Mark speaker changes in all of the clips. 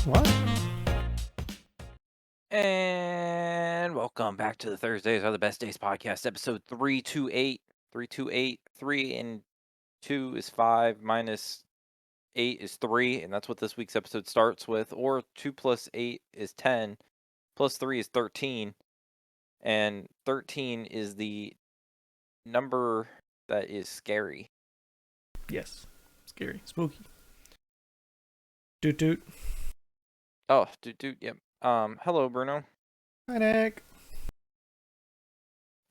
Speaker 1: What?
Speaker 2: And welcome back to the Thursdays Are the Best Days podcast, episode 328. 328, 3 and 2 is 5, minus 8 is 3, and that's what this week's episode starts with. Or 2 plus 8 is 10, plus 3 is 13, and 13 is the number that is scary.
Speaker 1: Yes. Scary. Spooky. Doot doot.
Speaker 2: Oh, dude, yep. Hello, Bruno.
Speaker 1: Hi, Nick.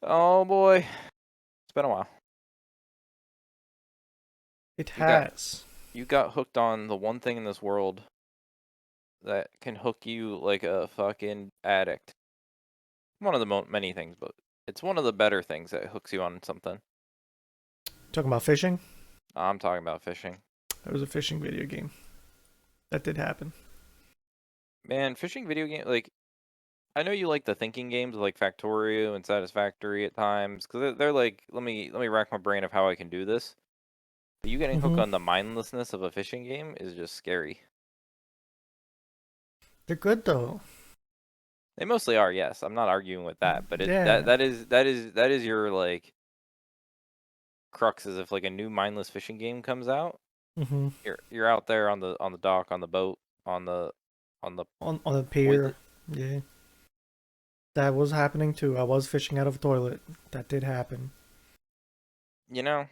Speaker 2: Oh boy, it's been a while.
Speaker 1: It
Speaker 2: You got
Speaker 1: has.
Speaker 2: you got hooked on the one thing in this world that can hook you like a fucking addict. One of the many things, but it's one of the better things that hooks you on something.
Speaker 1: Talking about fishing?
Speaker 2: I'm talking about fishing.
Speaker 1: That was a fishing video game. That did happen.
Speaker 2: Man, fishing video game, like, I know you like the thinking games like Factorio and Satisfactory at times, because they're like, let me rack my brain of how I can do this. But you getting hooked
Speaker 1: Mm-hmm.
Speaker 2: on the mindlessness of a fishing game is just scary.
Speaker 1: They're good though.
Speaker 2: They mostly are, yes. I'm not arguing with that, but
Speaker 1: Yeah.
Speaker 2: that is your like crux is if like a new mindless fishing game comes out,
Speaker 1: Mm-hmm.
Speaker 2: you're out there on the dock, on the boat, on the
Speaker 1: On the pier.
Speaker 2: toilet.
Speaker 1: Yeah. That was happening too. I was fishing out of a toilet. That did happen.
Speaker 2: You know,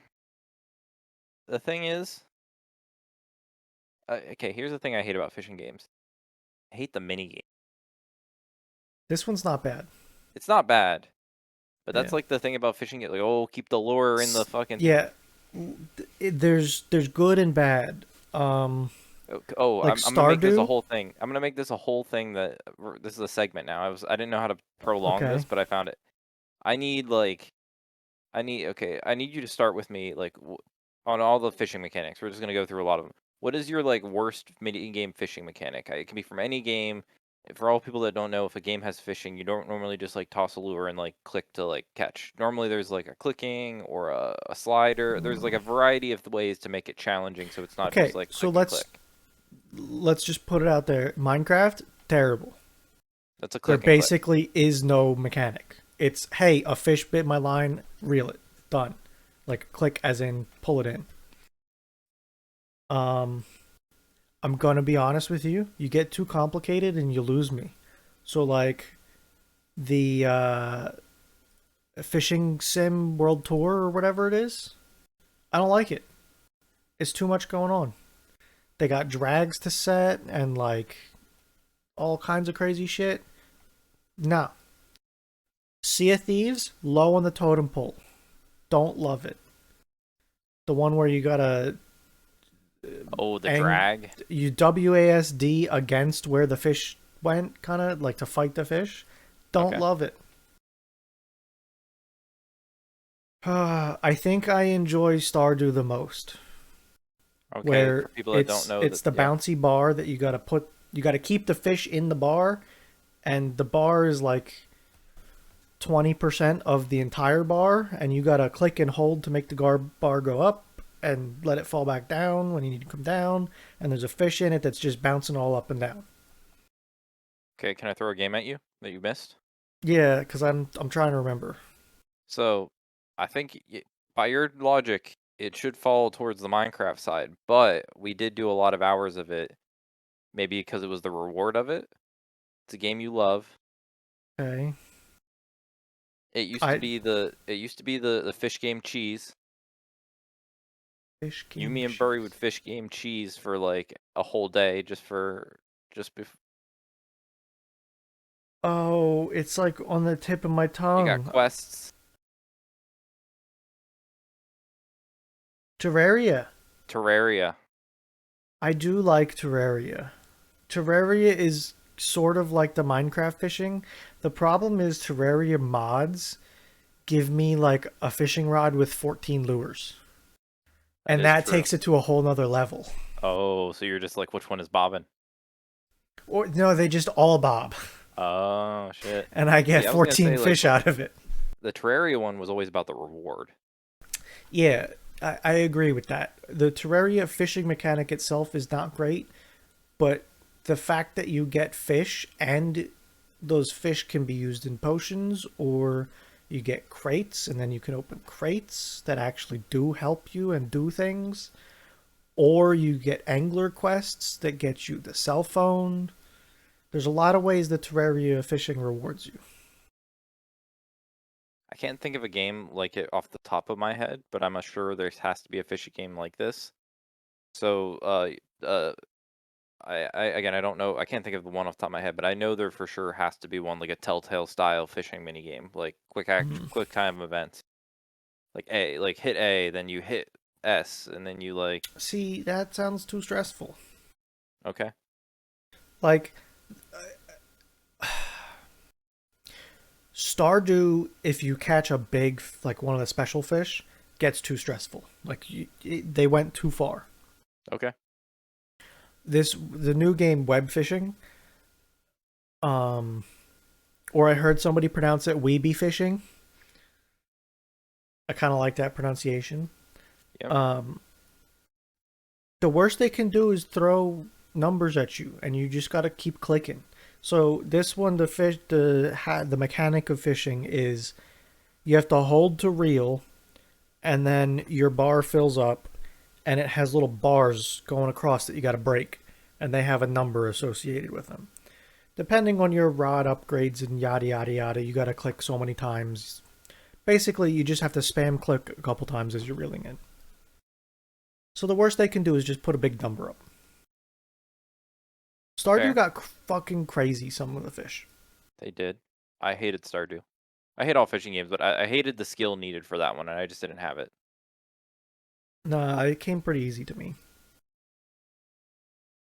Speaker 2: the thing is, okay, here's the thing I hate about fishing games. I hate the mini game.
Speaker 1: This one's not bad.
Speaker 2: It's not bad, but that's
Speaker 1: Yeah.
Speaker 2: like the thing about fishing. It like, oh, keep the lure in the fucking.
Speaker 1: Yeah. There's good and bad.
Speaker 2: Oh,
Speaker 1: Like
Speaker 2: I'm gonna make this a
Speaker 1: Stardew.
Speaker 2: whole thing. I'm gonna make this a whole thing that this is a segment now. I didn't know how to prolong
Speaker 1: Okay.
Speaker 2: this, but I found it. I need like I need you to start with me like on all the fishing mechanics. We're just gonna go through a lot of them. What is your like worst mini game fishing mechanic? It can be from any game. For all people that don't know, if a game has fishing, you don't normally just like toss a lure and like click to like catch. Normally, there's like a clicking or a slider. There's like a variety of ways to make it challenging, so it's not just
Speaker 1: Okay.
Speaker 2: like
Speaker 1: So
Speaker 2: click and
Speaker 1: let's
Speaker 2: click.
Speaker 1: let's just put it out there. Minecraft, terrible.
Speaker 2: That's a
Speaker 1: There
Speaker 2: click and click.
Speaker 1: basically is no mechanic. It's, hey, a fish bit my line, reel it. Done. Like click as in pull it in. Um I'm gonna be honest with you. You get too complicated and you lose me. So like the fishing sim world tour or whatever it is, I don't like it. It's too much going on. They got drags to set and like all kinds of crazy shit. No. Sea of Thieves, low on the totem pole. Don't love it. The one where you gotta
Speaker 2: Oh, the
Speaker 1: ang
Speaker 2: drag.
Speaker 1: you WASD against where the fish went, kind of like to fight the fish. Don't
Speaker 2: Okay.
Speaker 1: love it. I think I enjoy Stardew the most,
Speaker 2: Okay. For
Speaker 1: where
Speaker 2: people that don't
Speaker 1: it's
Speaker 2: know
Speaker 1: it's
Speaker 2: that,
Speaker 1: the
Speaker 2: yeah.
Speaker 1: bouncy bar that you gotta keep the fish in the bar, and the bar is like 20% of the entire bar, and you gotta click and hold to make the bar go up and let it fall back down when you need to come down, and there's a fish in it that's just bouncing all up and down.
Speaker 2: Okay. Can I throw a game at you that you missed?
Speaker 1: Yeah, because I'm trying to remember.
Speaker 2: So, I think by your logic, it should fall towards the Minecraft side, but we did do a lot of hours of it, maybe because it was the reward of it. It's a game you love.
Speaker 1: Okay. I
Speaker 2: It used to be the fish game cheese.
Speaker 1: fish
Speaker 2: You,
Speaker 1: game
Speaker 2: me, and Burry would
Speaker 1: cheese.
Speaker 2: fish game cheese for like a whole day just before
Speaker 1: Oh, it's like on the tip of my
Speaker 2: you got
Speaker 1: tongue.
Speaker 2: quests.
Speaker 1: Terraria.
Speaker 2: Terraria.
Speaker 1: I do like Terraria. Terraria is sort of like the Minecraft fishing. The problem is Terraria mods give me like a fishing rod with 14 lures.
Speaker 2: That
Speaker 1: And
Speaker 2: is
Speaker 1: that
Speaker 2: true.
Speaker 1: takes it to a whole nother level.
Speaker 2: Oh, so you're just like, which one is bobbing?
Speaker 1: Or no, they just all bob.
Speaker 2: Oh shit.
Speaker 1: And I get
Speaker 2: See, I was gonna
Speaker 1: 14
Speaker 2: say like
Speaker 1: fish out of it.
Speaker 2: the Terraria one was always about the reward.
Speaker 1: Yeah, I agree with that. The Terraria fishing mechanic itself is not great, but the fact that you get fish and those fish can be used in potions, or you get crates and then you can open crates that actually do help you and do things, or you get angler quests that get you the cell phone. There's a lot of ways that Terraria fishing rewards you.
Speaker 2: I can't think of a game like it off the top of my head, but I'm sure there has to be a fishing game like this. So, I don't know. I can't think of the one off the top of my head, but I know there for sure has to be one like a Telltale style fishing mini game, like
Speaker 1: Mm.
Speaker 2: quick time events. Like hit A, then you hit S, and then you like
Speaker 1: See, that sounds too stressful.
Speaker 2: okay,
Speaker 1: Like, Stardew, if you catch a big, like one of the special fish, gets too stressful. Like, they went too far.
Speaker 2: okay.
Speaker 1: The new game, Web Fishing, um, or I heard somebody pronounce it Weeby Fishing. I kind of like that pronunciation.
Speaker 2: Yep.
Speaker 1: Um, the worst they can do is throw numbers at you, and you just gotta keep clicking. So this one, the mechanic of fishing is you have to hold to reel, and then your bar fills up, and it has little bars going across that you gotta break, and they have a number associated with them. Depending on your rod upgrades and yada yada yada, you gotta click so many times. Basically, you just have to spam click a couple times as you're reeling in. So the worst they can do is just put a big number up. Stardew
Speaker 2: Fair.
Speaker 1: got fucking crazy, some of the fish.
Speaker 2: They did. I hated Stardew. I hate all fishing games, but I hated the skill needed for that one, and I just didn't have it.
Speaker 1: Nah, it came pretty easy to me.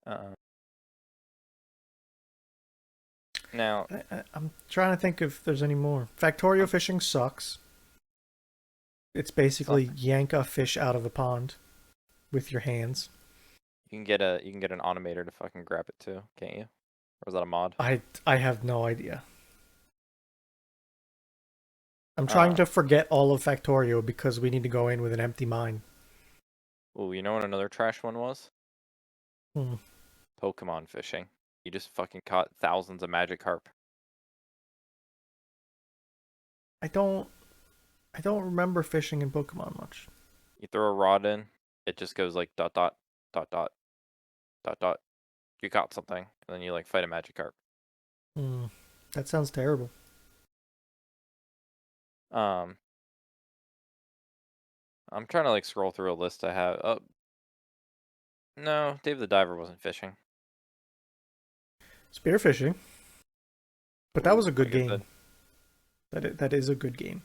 Speaker 2: Uh, now,
Speaker 1: I'm trying to think if there's any more. Factorio fishing sucks. It's
Speaker 2: some
Speaker 1: basically yank a fish out of a pond with your hands.
Speaker 2: you can get an automator to fucking grab it too, can't you? Or is that a mod?
Speaker 1: I have no idea. I'm trying
Speaker 2: Uh,
Speaker 1: to forget all of Factorio because we need to go in with an empty mind.
Speaker 2: oh, you know what another trash one was?
Speaker 1: Hmm.
Speaker 2: Pokemon fishing. You just fucking caught thousands of Magikarp.
Speaker 1: I don't I don't remember fishing in Pokemon much.
Speaker 2: You throw a rod in, it just goes like dot dot dot dot dot dot. You caught something, and then you like fight a Magikarp.
Speaker 1: Hmm. That sounds terrible.
Speaker 2: Um, I'm trying to like scroll through a list I have. Oh no, Dave the Diver wasn't fishing.
Speaker 1: Spearfishing, but that was
Speaker 2: Ooh,
Speaker 1: a
Speaker 2: like
Speaker 1: good
Speaker 2: I
Speaker 1: game.
Speaker 2: said,
Speaker 1: That is a good game.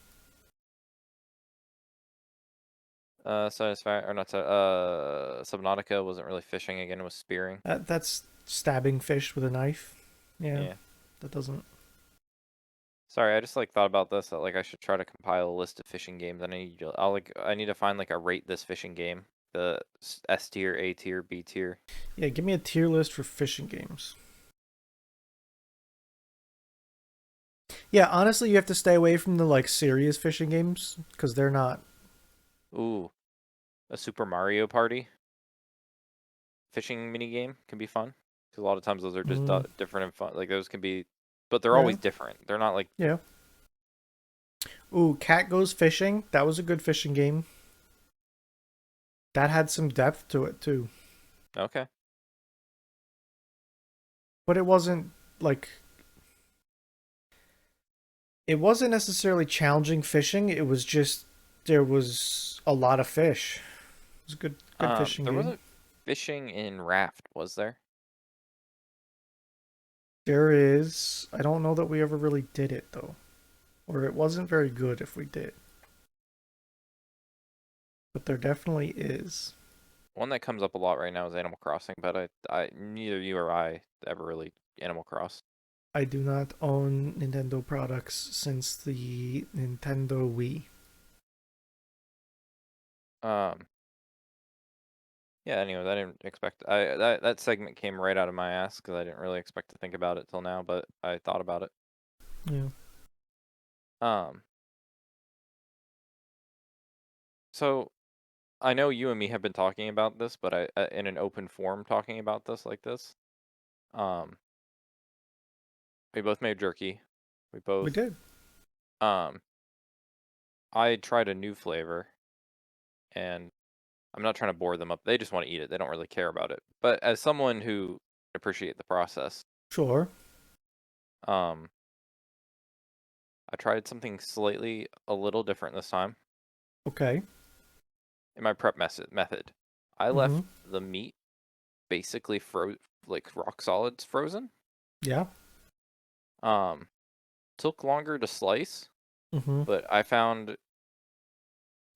Speaker 2: Satisfy or not. Subnautica wasn't really fishing again. It was spearing.
Speaker 1: That's stabbing fish with a knife. Yeah,
Speaker 2: Yeah.
Speaker 1: that doesn't.
Speaker 2: Sorry, I just like thought about this. That, like I should try to compile a list of fishing games. I need to find like a rate this fishing game. The S tier, A tier, B tier.
Speaker 1: Yeah, give me a tier list for fishing games. Yeah, honestly, you have to stay away from the like serious fishing games because they're not.
Speaker 2: Ooh, a Super Mario Party fishing mini game can be fun. Because a lot of times those are just
Speaker 1: Mm,
Speaker 2: different and fun. Like those can be, but they're
Speaker 1: yeah,
Speaker 2: always different. They're not like
Speaker 1: yeah. Ooh, Cat Goes Fishing. That was a good fishing game. That had some depth to it too,
Speaker 2: okay.
Speaker 1: but it wasn't like it wasn't necessarily challenging fishing. It was just there was a lot of fish. It was a good fishing
Speaker 2: There
Speaker 1: game.
Speaker 2: wasn't fishing in Raft, was there?
Speaker 1: There is. I don't know that we ever really did it though, or it wasn't very good if we did. But there definitely is.
Speaker 2: One that comes up a lot right now is Animal Crossing, but neither you or I ever really Animal Cross.
Speaker 1: I do not own Nintendo products since the Nintendo Wii.
Speaker 2: Um, yeah. Anyways, I didn't expect that segment came right out of my ass because I didn't really expect to think about it till now, but I thought about it.
Speaker 1: Yeah.
Speaker 2: Um, so I know you and me have been talking about this, but I in an open forum talking about this like this. Um, we both made jerky. We
Speaker 1: We
Speaker 2: both
Speaker 1: did.
Speaker 2: um I tried a new flavor, and I'm not trying to bore them up. They just want to eat it. They don't really care about it. But as someone who appreciate the process,
Speaker 1: Sure.
Speaker 2: um I tried something slightly a little different this time
Speaker 1: Okay.
Speaker 2: in my prep method. I
Speaker 1: Mm-hmm.
Speaker 2: left the meat basically like rock solids frozen.
Speaker 1: Yeah.
Speaker 2: Um Took longer to slice,
Speaker 1: Mm-hmm.
Speaker 2: but I found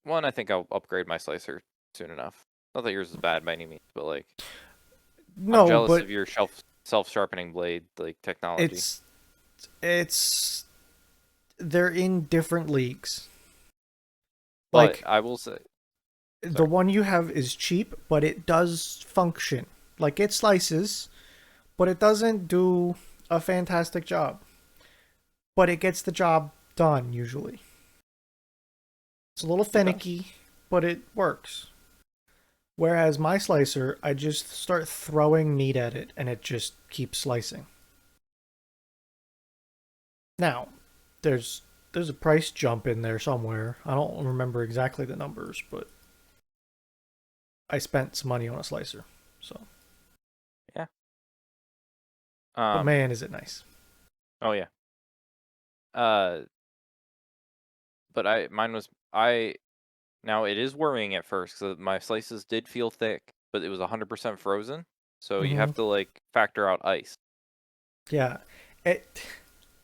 Speaker 2: one. I think I'll upgrade my slicer soon enough. Not that yours is bad by any means, but like I'm
Speaker 1: No,
Speaker 2: jealous
Speaker 1: but
Speaker 2: of your self-sharpening blade like technology.
Speaker 1: it's it's they're in different leagues.
Speaker 2: But
Speaker 1: Like
Speaker 2: I will say,
Speaker 1: the
Speaker 2: sorry.
Speaker 1: one you have is cheap, but it does function. Like it slices, but it doesn't do a fantastic job. But it gets the job done usually. It's a little
Speaker 2: It does.
Speaker 1: finicky, but it works. Whereas my slicer, I just start throwing meat at it and it just keeps slicing. Now, there's there's a price jump in there somewhere. I don't remember exactly the numbers, but I spent some money on a slicer. So,
Speaker 2: Yeah.
Speaker 1: but
Speaker 2: Um.
Speaker 1: man, is it nice.
Speaker 2: Oh yeah. Uh. But mine was I. Now it is worrying at first because my slices did feel thick, but it was 100% frozen. So you
Speaker 1: Mm-hmm.
Speaker 2: have to like factor out ice.
Speaker 1: Yeah, it.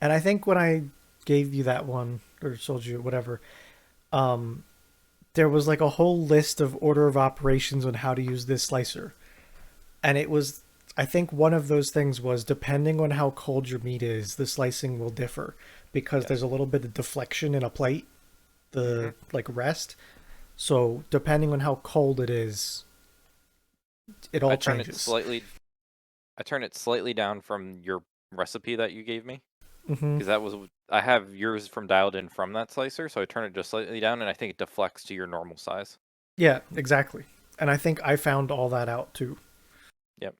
Speaker 1: And I think when I gave you that one or sold you whatever, um, there was like a whole list of order of operations on how to use this slicer, and it was. I think one of those things was depending on how cold your meat is, the slicing will differ because there's
Speaker 2: Yes.
Speaker 1: a little bit of deflection in a plate,
Speaker 2: Hmm.
Speaker 1: the like rest. So depending on how cold it is, it
Speaker 2: I
Speaker 1: all
Speaker 2: turn it
Speaker 1: changes.
Speaker 2: slightly. I turn it slightly down from your recipe that you gave me
Speaker 1: Hmm.
Speaker 2: because that was I have yours from dialed in from that slicer, so I turn it just slightly down, and I think it deflects to your normal size.
Speaker 1: Yeah, exactly. And I think I found all that out too.
Speaker 2: Yep.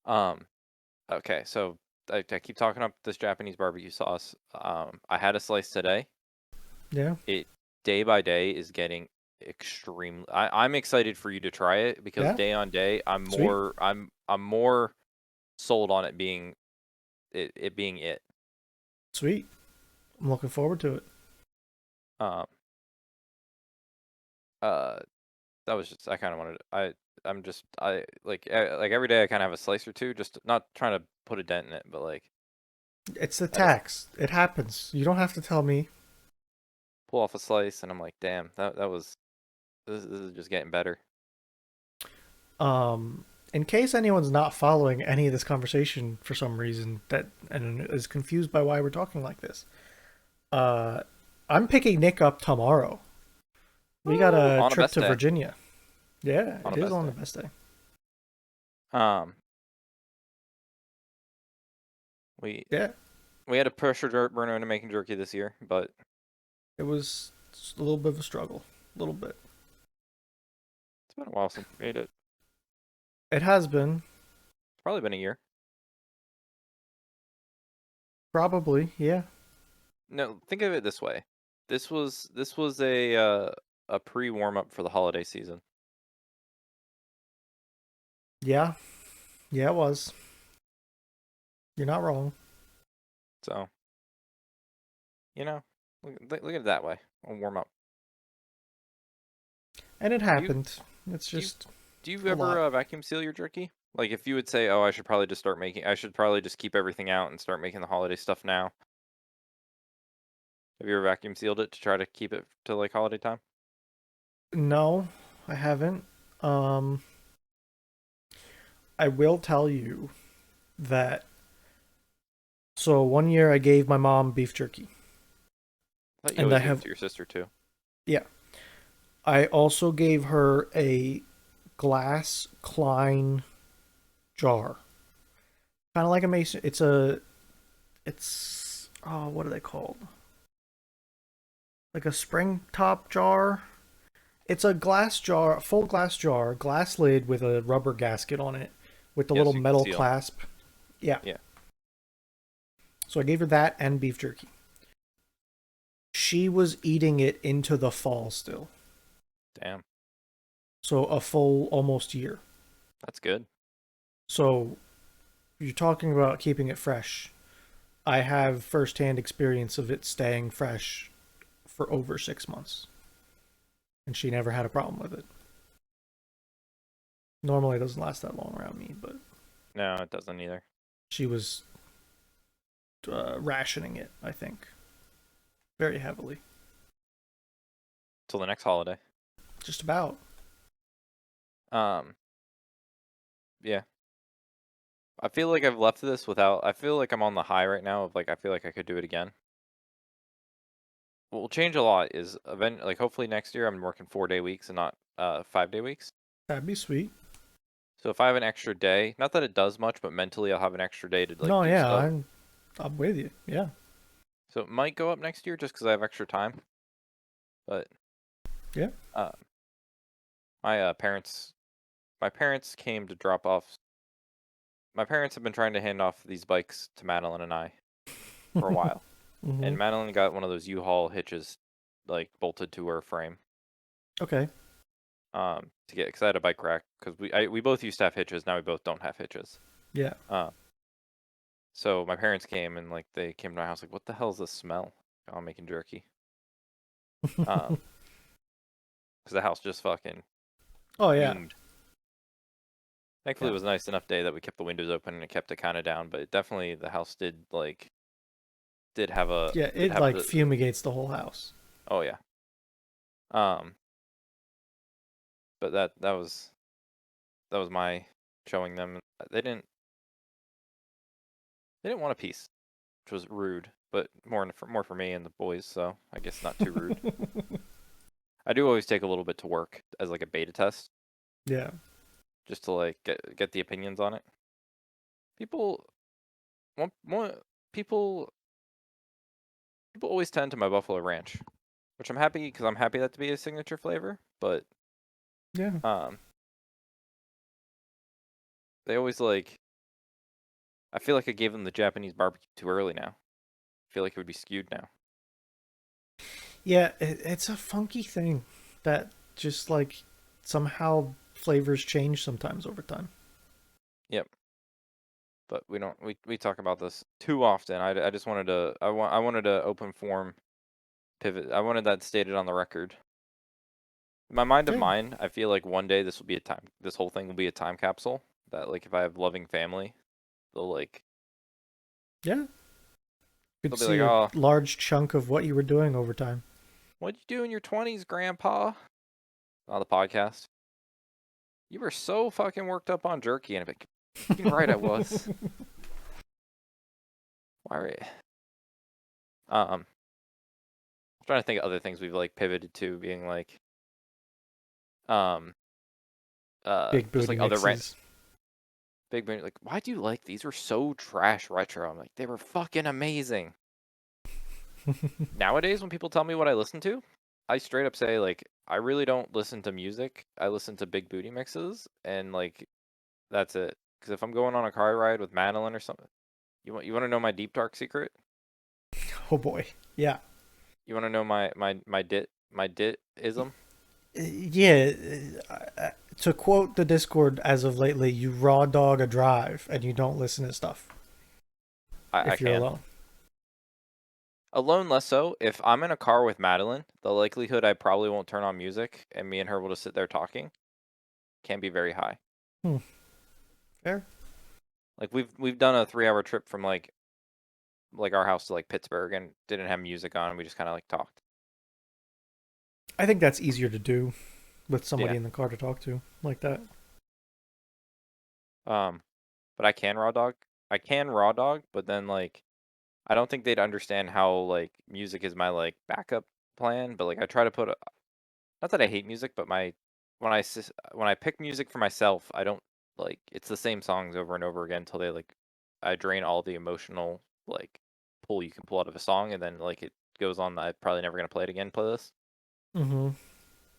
Speaker 2: Um. Okay. So I keep talking up this Japanese barbecue sauce. I had a slice today.
Speaker 1: Yeah,
Speaker 2: It day by day is getting extreme. I'm excited for you to try it because
Speaker 1: yeah,
Speaker 2: day on day
Speaker 1: sweet.
Speaker 2: I'm more sold on it being it.
Speaker 1: Sweet. I'm looking forward to it.
Speaker 2: Um uh that was just I kind of wanted I'm just I like every day I kind of have a slice or two, just not trying to put a dent in it, but like
Speaker 1: It's the
Speaker 2: I just
Speaker 1: tax. It happens. You don't have to tell me.
Speaker 2: pull off a slice and I'm like, damn, that was this is just getting better.
Speaker 1: In case anyone's not following any of this conversation for some reason that and is confused by why we're talking like this, uh, I'm picking Nick up tomorrow. We got
Speaker 2: Woo!
Speaker 1: a
Speaker 2: On a
Speaker 1: trip
Speaker 2: best
Speaker 1: to
Speaker 2: day.
Speaker 1: Virginia. Yeah,
Speaker 2: On
Speaker 1: it
Speaker 2: a
Speaker 1: is
Speaker 2: best
Speaker 1: on
Speaker 2: day.
Speaker 1: the best day.
Speaker 2: Um we
Speaker 1: Yeah,
Speaker 2: we had a pressure burner into making jerky this year, but
Speaker 1: it was a little bit of a struggle. A little bit.
Speaker 2: it's been a while since we ate it.
Speaker 1: It has been.
Speaker 2: It's probably been a year.
Speaker 1: Probably, yeah.
Speaker 2: No, think of it this way. This was a pre warm up for the holiday season.
Speaker 1: Yeah. Yeah, it was. You're not wrong.
Speaker 2: So, you know, look at it that way. A warm up.
Speaker 1: And it
Speaker 2: Do you
Speaker 1: happened. It's
Speaker 2: do you
Speaker 1: just
Speaker 2: do you
Speaker 1: a
Speaker 2: ever
Speaker 1: lot.
Speaker 2: vacuum seal your jerky? Like if you would say, "Oh, I should probably just keep everything out and start making the holiday stuff now." Have you ever vacuum sealed it to try to keep it to like holiday time?
Speaker 1: No, I haven't. Um, I will tell you that. So one year I gave my mom beef jerky,
Speaker 2: I thought you
Speaker 1: and
Speaker 2: always
Speaker 1: I
Speaker 2: gave it
Speaker 1: have,
Speaker 2: to your sister too.
Speaker 1: yeah. I also gave her a glass Klein jar, kind of like a mason. It's oh, what are they called? Like a spring top jar. It's a glass jar, full glass jar, glass lid with a rubber gasket on it with the
Speaker 2: Yeah,
Speaker 1: little
Speaker 2: so you can
Speaker 1: metal
Speaker 2: seal.
Speaker 1: clasp. Yeah.
Speaker 2: Yeah.
Speaker 1: So I gave her that and beef jerky. She was eating it into the fall still.
Speaker 2: Damn.
Speaker 1: So a full almost year.
Speaker 2: That's good.
Speaker 1: So you're talking about keeping it fresh. I have firsthand experience of it staying fresh for over 6 months. And she never had a problem with it. Normally it doesn't last that long around me, but
Speaker 2: No, it doesn't either.
Speaker 1: she was rationing it, I think, very heavily.
Speaker 2: Till the next holiday.
Speaker 1: Just about.
Speaker 2: Um, yeah. I feel like I've left this without. I feel like I'm on the high right now of like I feel like I could do it again. What will change a lot is like hopefully next year I'm working 4-day weeks and not 5-day weeks.
Speaker 1: That'd be sweet.
Speaker 2: So if I have an extra day, not that it does much, but mentally I'll have an extra day to like
Speaker 1: No,
Speaker 2: do
Speaker 1: yeah,
Speaker 2: stuff.
Speaker 1: I'm with you. Yeah.
Speaker 2: So it might go up next year just because I have extra time. But
Speaker 1: Yeah.
Speaker 2: uh, my parents came to drop off. My parents have been trying to hand off these bikes to Madeline and I for a while,
Speaker 1: Mm-hmm.
Speaker 2: and Madeline got one of those U-Haul hitches, like bolted to her frame.
Speaker 1: Okay.
Speaker 2: To get because I had a bike rack because we both used to have hitches. Now we both don't have hitches.
Speaker 1: Yeah.
Speaker 2: So my parents came and like they came to my house like, what the hell is this smell? Oh, I'm making jerky. Because the house just fucking
Speaker 1: Oh yeah.
Speaker 2: fumed. Thankfully,
Speaker 1: Yeah.
Speaker 2: it was a nice enough day that we kept the windows open and it kept it kind of down. But it definitely the house did have a
Speaker 1: Yeah,
Speaker 2: did
Speaker 1: it
Speaker 2: have
Speaker 1: like
Speaker 2: the
Speaker 1: fumigates the whole house.
Speaker 2: oh yeah. Um, but that was my showing them. They didn't want a piece, which was rude, but more for me and the boys. So I guess not too rude. I do always take a little bit to work as like a beta test,
Speaker 1: Yeah.
Speaker 2: just to like get the opinions on it. People want more people people always tend to my Buffalo Ranch, which I'm happy because I'm happy that to be a signature flavor. But
Speaker 1: Yeah.
Speaker 2: um, they always like. I feel like I gave them the Japanese barbecue too early now. I feel like it would be skewed now.
Speaker 1: Yeah, it's a funky thing that just like somehow flavors change sometimes over time.
Speaker 2: Yep. But we don't we talk about this too often. I just wanted to I wanted to open form pivot. I wanted that stated on the record. In my mind of
Speaker 1: Yeah.
Speaker 2: mine, I feel like one day this whole thing will be a time capsule that like if I have loving family, they'll like
Speaker 1: Yeah. Could
Speaker 2: they'll be
Speaker 1: see
Speaker 2: like,
Speaker 1: a
Speaker 2: "Oh,
Speaker 1: large chunk of what you were doing over time.
Speaker 2: what'd you do in your 20s, grandpa?" On the podcast. You were so fucking worked up on jerky and I'm like, "You're right, I was." Why are I'm trying to think of other things we've like pivoted to being like um
Speaker 1: Big
Speaker 2: just
Speaker 1: booty
Speaker 2: like other rent
Speaker 1: mixes.
Speaker 2: big band like, why do you like these were so trash retro? I'm like, they were fucking amazing. Nowadays when people tell me what I listen to, I straight up say like I really don't listen to music. I listen to big booty mixes and like that's it. Because if I'm going on a car ride with Madeline or something, you want to know my deep dark secret?
Speaker 1: Oh boy. Yeah.
Speaker 2: You want to know my dit ism?
Speaker 1: Yeah. To quote the Discord as of lately, you raw dog a drive and you don't listen to stuff
Speaker 2: I
Speaker 1: if you're
Speaker 2: can.
Speaker 1: alone.
Speaker 2: Alone less so. If I'm in a car with Madeline, the likelihood I probably won't turn on music and me and her will just sit there talking can be very high.
Speaker 1: Hmm. Fair.
Speaker 2: Like we've done a 3-hour trip from like our house to like Pittsburgh and didn't have music on. We just kind of like talked.
Speaker 1: I think that's easier to do with somebody
Speaker 2: Yeah.
Speaker 1: in the car to talk to like that.
Speaker 2: Um, but I can raw dog. I can raw dog, but then like I don't think they'd understand how like music is my like backup plan. But like I try to put not that I hate music, but when I pick music for myself, I don't like it's the same songs over and over again until they like I drain all the emotional like pull you can pull out of a song, and then like it goes on. I'm probably never gonna play it again playlist.
Speaker 1: Mm-hmm.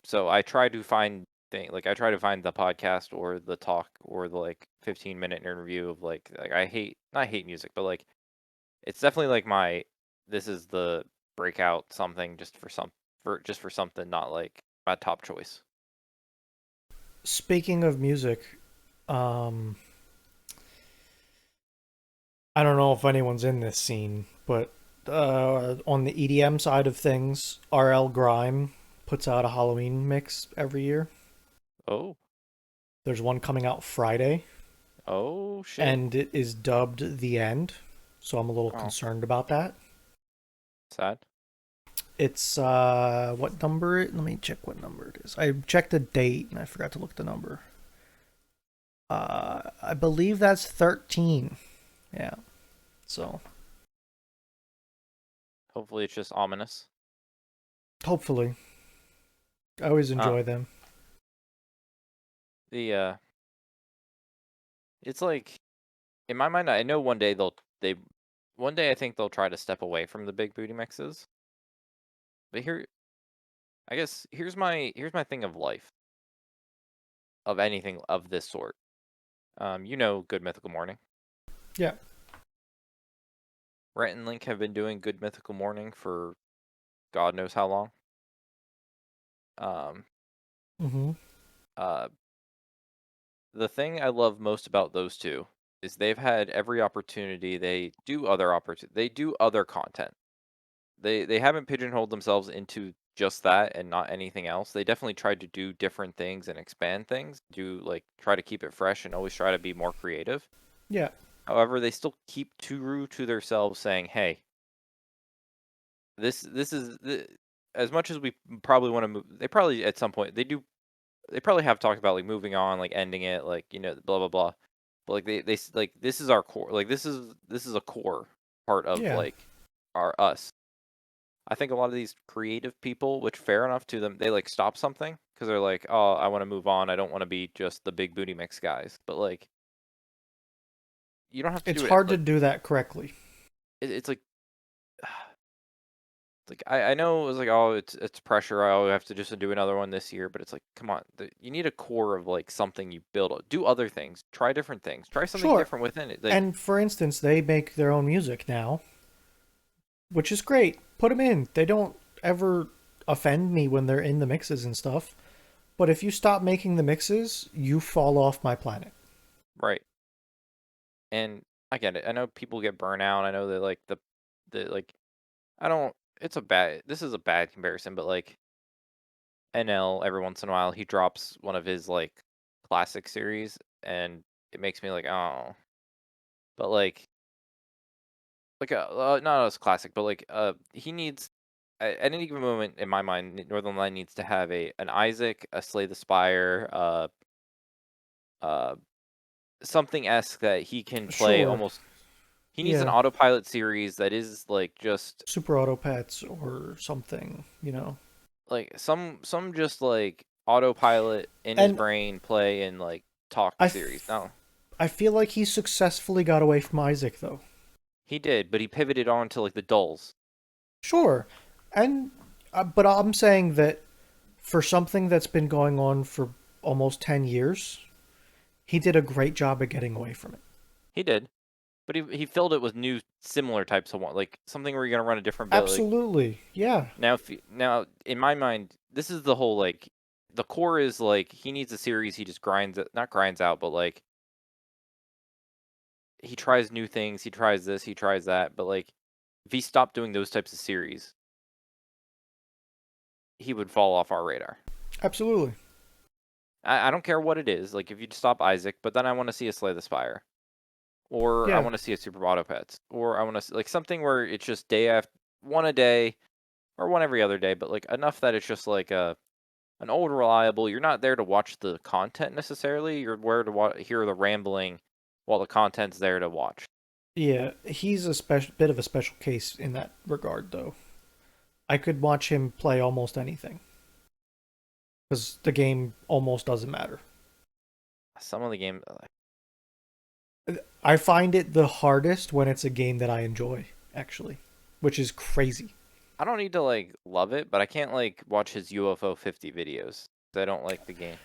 Speaker 2: So I try to find thing. Like I try to find the podcast or the talk or the like 15-minute interview of like I hate not hate music, but like it's definitely like my this is the breakout something just for something, not like my top choice.
Speaker 1: Speaking of music, um, I don't know if anyone's in this scene, but on the EDM side of things, RL Grime puts out a Halloween mix every year.
Speaker 2: Oh,
Speaker 1: There's one coming out Friday,
Speaker 2: oh shit.
Speaker 1: and it is dubbed The End, so I'm a little
Speaker 2: Oh,
Speaker 1: concerned about that.
Speaker 2: sad.
Speaker 1: It's what number it? Let me check what number it is. I checked the date and I forgot to look the number. I believe that's 13. Yeah. So,
Speaker 2: Hopefully it's just ominous.
Speaker 1: hopefully. I always
Speaker 2: Uh,
Speaker 1: enjoy them.
Speaker 2: the it's like in my mind, I know one day I think they'll try to step away from the big booty mixes. But I guess here's my thing of life of anything of this sort. Good mythical morning.
Speaker 1: Yeah.
Speaker 2: Rhett and Link have been doing good mythical morning for God knows how long. Um,
Speaker 1: Mhm.
Speaker 2: uh, the thing I love most about those two is they've had every opportunity. They do other content. They haven't pigeonholed themselves into just that and not anything else. They definitely tried to do different things and expand things. Do like try to keep it fresh and always try to be more creative.
Speaker 1: Yeah.
Speaker 2: However, they still keep true to themselves, saying, "Hey, this is as much as we probably want to move. They probably at some point they probably have talked about like moving on, like ending it, like blah blah blah. But like like this is our core. Like this is a core part of
Speaker 1: Yeah.
Speaker 2: like our us. I think a lot of these creative people, which fair enough to them, they like stop something because they're like, oh, I want to move on. I don't want to be just the big booty mix guys. But like, you don't have to
Speaker 1: It's
Speaker 2: do it.
Speaker 1: hard to
Speaker 2: Like,
Speaker 1: do that correctly.
Speaker 2: it's like, like I know it was like, oh, it's pressure. I have to just do another one this year. But it's like, come on, you need a core of like something you build. Do other things. Try different things. Try something
Speaker 1: Sure.
Speaker 2: different within it. Like,
Speaker 1: And for instance, they make their own music now, which is great. Put them in. They don't ever offend me when they're in the mixes and stuff. But if you stop making the mixes, you fall off my planet.
Speaker 2: right. And I get it. I know people get burnout. I know that like the like I don't. It's a bad. This is a bad comparison, but like NL every once in a while he drops one of his like classic series, and it makes me like oh, but like not as classic, but like he needs at any given moment in my mind, Northern Light needs to have an Isaac, a Slay the Spire, uh something esque that he can play
Speaker 1: Sure.
Speaker 2: almost. He needs an
Speaker 1: Yeah.
Speaker 2: autopilot series that is like just
Speaker 1: Super Auto Pets or something.
Speaker 2: like some just like autopilot in his
Speaker 1: And
Speaker 2: brain play and like talk
Speaker 1: I,
Speaker 2: series.
Speaker 1: f-
Speaker 2: No,
Speaker 1: I feel like he successfully got away from Isaac, though.
Speaker 2: he did, but he pivoted on to like the dulls.
Speaker 1: Sure. And, but I'm saying that for something that's been going on for almost 10 years, he did a great job at getting away from it.
Speaker 2: He did, but he filled it with new similar types of one, like something where you're gonna run a different build. Like
Speaker 1: Absolutely. Yeah.
Speaker 2: now in my mind, this is the whole like the core is like he needs a series. He just not grinds out, but like he tries new things. He tries this. He tries that. But like if he stopped doing those types of series, he would fall off our radar.
Speaker 1: Absolutely.
Speaker 2: I don't care what it is. Like if you stop Isaac, but then I want to see a Slay the Spire, or I
Speaker 1: Yeah.
Speaker 2: want to see a Super Auto Pets, or I want to like something where it's just day after one a day, or one every other day, but like enough that it's just like an old reliable. You're not there to watch the content necessarily. You're there to hear the rambling, while the content's there to watch.
Speaker 1: Yeah. He's a special bit of a special case in that regard, though. I could watch him play almost anything because the game almost doesn't matter.
Speaker 2: Some of the game,
Speaker 1: I find it the hardest when it's a game that I enjoy, actually, which is crazy.
Speaker 2: I don't need to like love it, but I can't like watch his UFO 50 videos. I don't like the game.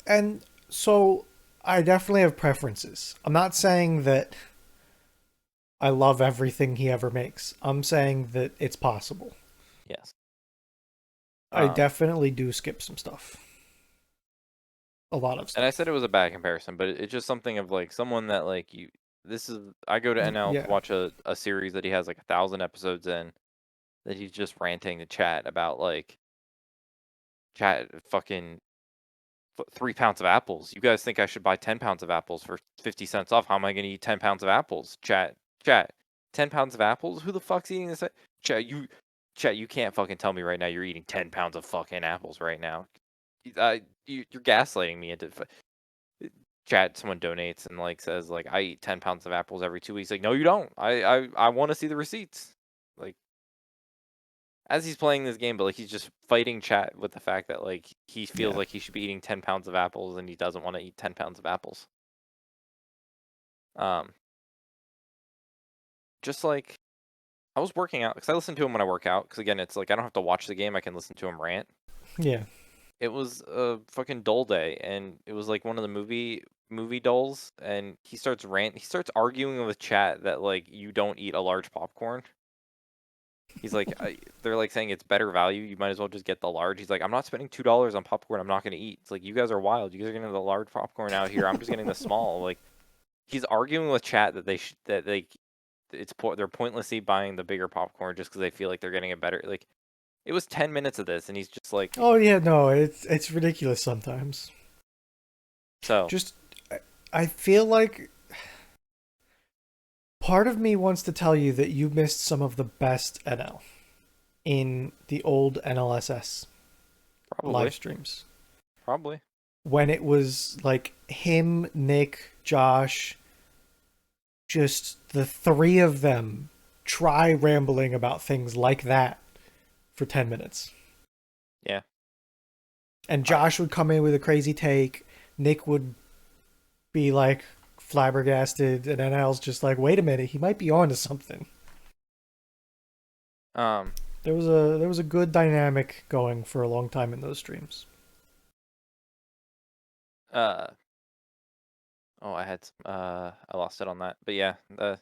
Speaker 1: And so I definitely have preferences. I'm not saying that I love everything he ever makes. I'm saying that it's possible.
Speaker 2: Yes.
Speaker 1: I
Speaker 2: Um,
Speaker 1: definitely do skip some stuff. A lot of
Speaker 2: and I said
Speaker 1: stuff.
Speaker 2: it was a bad comparison, but it's just something of like someone that like you. This is I go to NL to
Speaker 1: Yeah.
Speaker 2: watch a series that he has like 1,000 episodes in that he's just ranting to chat about like chat fucking 3 pounds of apples. You guys think I should buy 10 pounds of apples for 50 cents off? How am I going to eat 10 pounds of apples? Chat. 10 pounds of apples? Who the fuck's eating this? Chat, you can't fucking tell me right now you're eating 10 pounds of fucking apples right now. You're gaslighting me into chat. Someone donates and like says like I eat 10 pounds of apples every 2 weeks. Like no, you don't. I want to see the receipts. Like as he's playing this game, but like he's just fighting chat with the fact that like he feels
Speaker 1: Yeah.
Speaker 2: like he should be eating 10 pounds of apples and he doesn't want to eat 10 pounds of apples. Um, just like I was working out because I listen to him when I work out. Because again, it's like I don't have to watch the game; I can listen to him rant.
Speaker 1: Yeah.
Speaker 2: It was a fucking dull day, and it was like one of the movie dulls. And he starts He starts arguing with chat that like you don't eat a large popcorn. He's like, they're like saying it's better value. You might as well just get the large. He's like, I'm not spending $2 on popcorn. I'm not going to eat. It's like you guys are wild. You guys are getting the large popcorn out here. I'm just getting the small. Like he's arguing with chat that that they they're pointlessly buying the bigger popcorn just because they feel like they're getting a better. Like it was 10 minutes of this, and he's just like,
Speaker 1: Oh yeah, no, it's ridiculous sometimes.
Speaker 2: so
Speaker 1: Just I feel like part of me wants to tell you that you missed some of the best NL in the old NLSS live
Speaker 2: probably,
Speaker 1: streams.
Speaker 2: probably,
Speaker 1: When it was like him, Nick, Josh, just the three of them try rambling about things like that for 10 minutes.
Speaker 2: yeah.
Speaker 1: And
Speaker 2: I
Speaker 1: Josh would come in with a crazy take. Nick would be like flabbergasted, and NL's just like, wait a minute, he might be on to something.
Speaker 2: um
Speaker 1: There was a good dynamic going for a long time in those streams.
Speaker 2: uh oh I had I lost it on that, but yeah the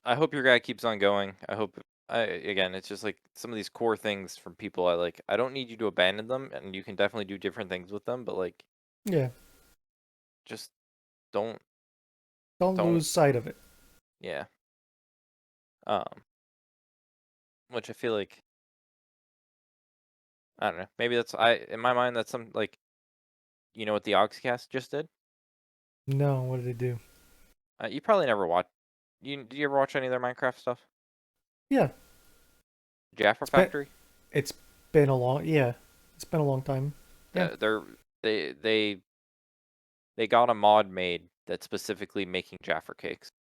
Speaker 2: I hope your guy keeps on going. I hope again, it's just like some of these core things from people I like. I don't need you to abandon them, and you can definitely do different things with them, but like
Speaker 1: Yeah,
Speaker 2: just don't
Speaker 1: don't
Speaker 2: don't
Speaker 1: lose sight of it.
Speaker 2: yeah. Um, which I feel like I don't know. Maybe that's I in my mind that's some like you know what the Oxcast just did.
Speaker 1: No, what did they do?
Speaker 2: You probably never watched. Do you ever watch any of their Minecraft stuff?
Speaker 1: Yeah,
Speaker 2: Jaffa
Speaker 1: it's been
Speaker 2: Factory.
Speaker 1: it's been a long yeah, it's been a long time. Yeah,
Speaker 2: They're they they they got a mod made that's specifically making Jaffa cakes,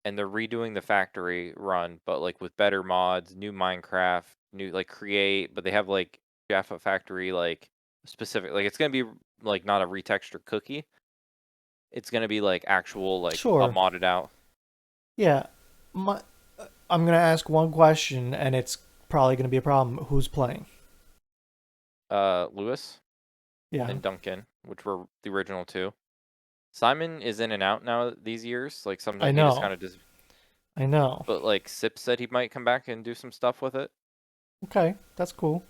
Speaker 2: and they're redoing the factory run, but like with better mods, new Minecraft, new like create, but they have like Jaffa Factory like specific, like it's gonna be like not a retextured cookie. It's gonna be like actual like a
Speaker 1: sure.
Speaker 2: modded out.
Speaker 1: Yeah, my, I'm gonna ask one question, and it's probably gonna be a problem. Who's playing?
Speaker 2: Lewis
Speaker 1: Yeah,
Speaker 2: and Duncan, which were the original two. Simon is in and out now these years. Like
Speaker 1: I
Speaker 2: sometimes he just
Speaker 1: know,
Speaker 2: kind of does.
Speaker 1: I know.
Speaker 2: But like Sip said he might come back and do some stuff with it.
Speaker 1: Okay, that's cool.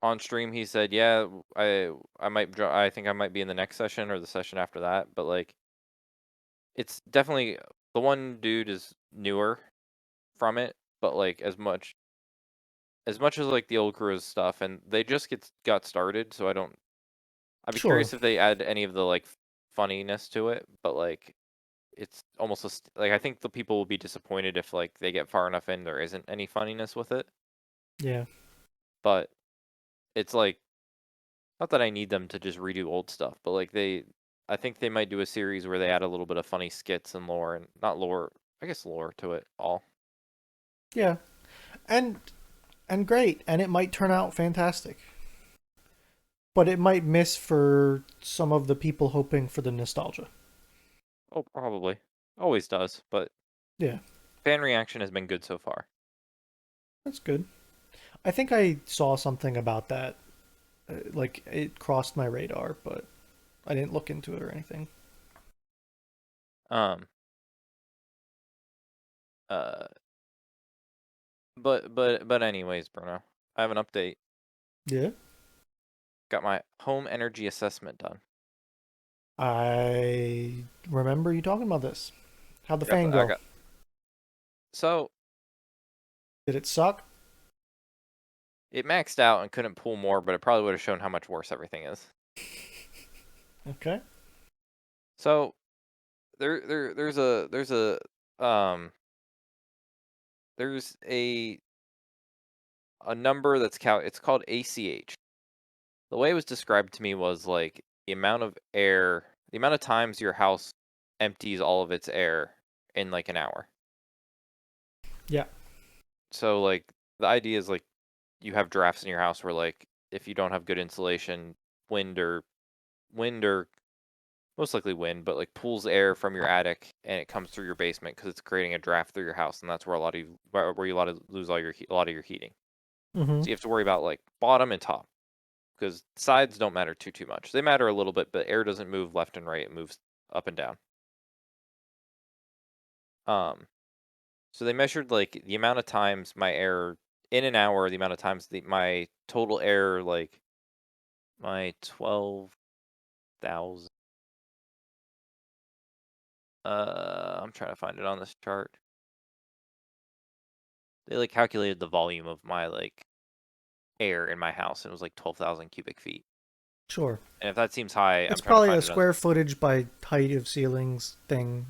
Speaker 2: On stream he said, "Yeah, I might I think I might be in the next session or the session after that." But like it's definitely the one dude is newer from it, but like as much as like the old crew's stuff and they just got started, so I'd be
Speaker 1: Sure.
Speaker 2: curious if they add any of the like funniness to it, but like it's almost like I think the people will be disappointed if like they get far enough in there isn't any funniness with it.
Speaker 1: Yeah.
Speaker 2: But it's like not that I need them to just redo old stuff, but like I think they might do a series where they add a little bit of funny skits and lore and not lore, I guess lore to it all.
Speaker 1: Yeah. And great, and it might turn out fantastic. But it might miss for some of the people hoping for the nostalgia.
Speaker 2: Oh, probably. Always does, but
Speaker 1: Yeah,
Speaker 2: fan reaction has been good so far.
Speaker 1: that's good. I think I saw something about that Like it crossed my radar, but I didn't look into it or anything.
Speaker 2: Um, uh, but anyways, Bruno, I have an update.
Speaker 1: Yeah.
Speaker 2: Got my home energy assessment done.
Speaker 1: I remember you talking about this. How'd the
Speaker 2: Got
Speaker 1: fan
Speaker 2: the, I
Speaker 1: go?
Speaker 2: got so
Speaker 1: Did it suck?
Speaker 2: it maxed out and couldn't pull more, but it probably would have shown how much worse everything is.
Speaker 1: Okay.
Speaker 2: So there's a um there's a number that's it's called ACH. The way it was described to me was like the amount of air, the amount of times your house empties all of its air in like an hour.
Speaker 1: Yeah.
Speaker 2: So like the idea is like you have drafts in your house where like if you don't have good insulation, wind or wind or most likely wind, but like pulls air from your attic and it comes through your basement because it's creating a draft through your house, and that's where a lot of where you a lot of lose all your a lot of your heating.
Speaker 1: Mm-hmm.
Speaker 2: So you have to worry about like bottom and top because sides don't matter too much. They matter a little bit, but air doesn't move left and right; it moves up and down. Um, so they measured like the amount of times my air in an hour, the amount of times my total air like my 12,000. I'm trying to find it on this chart. They like calculated the volume of my like air in my house, and it was like 12,000 cubic feet.
Speaker 1: Sure.
Speaker 2: And if that seems high,
Speaker 1: It's
Speaker 2: I'm trying to
Speaker 1: probably a
Speaker 2: find it on.
Speaker 1: square footage by height of ceilings thing.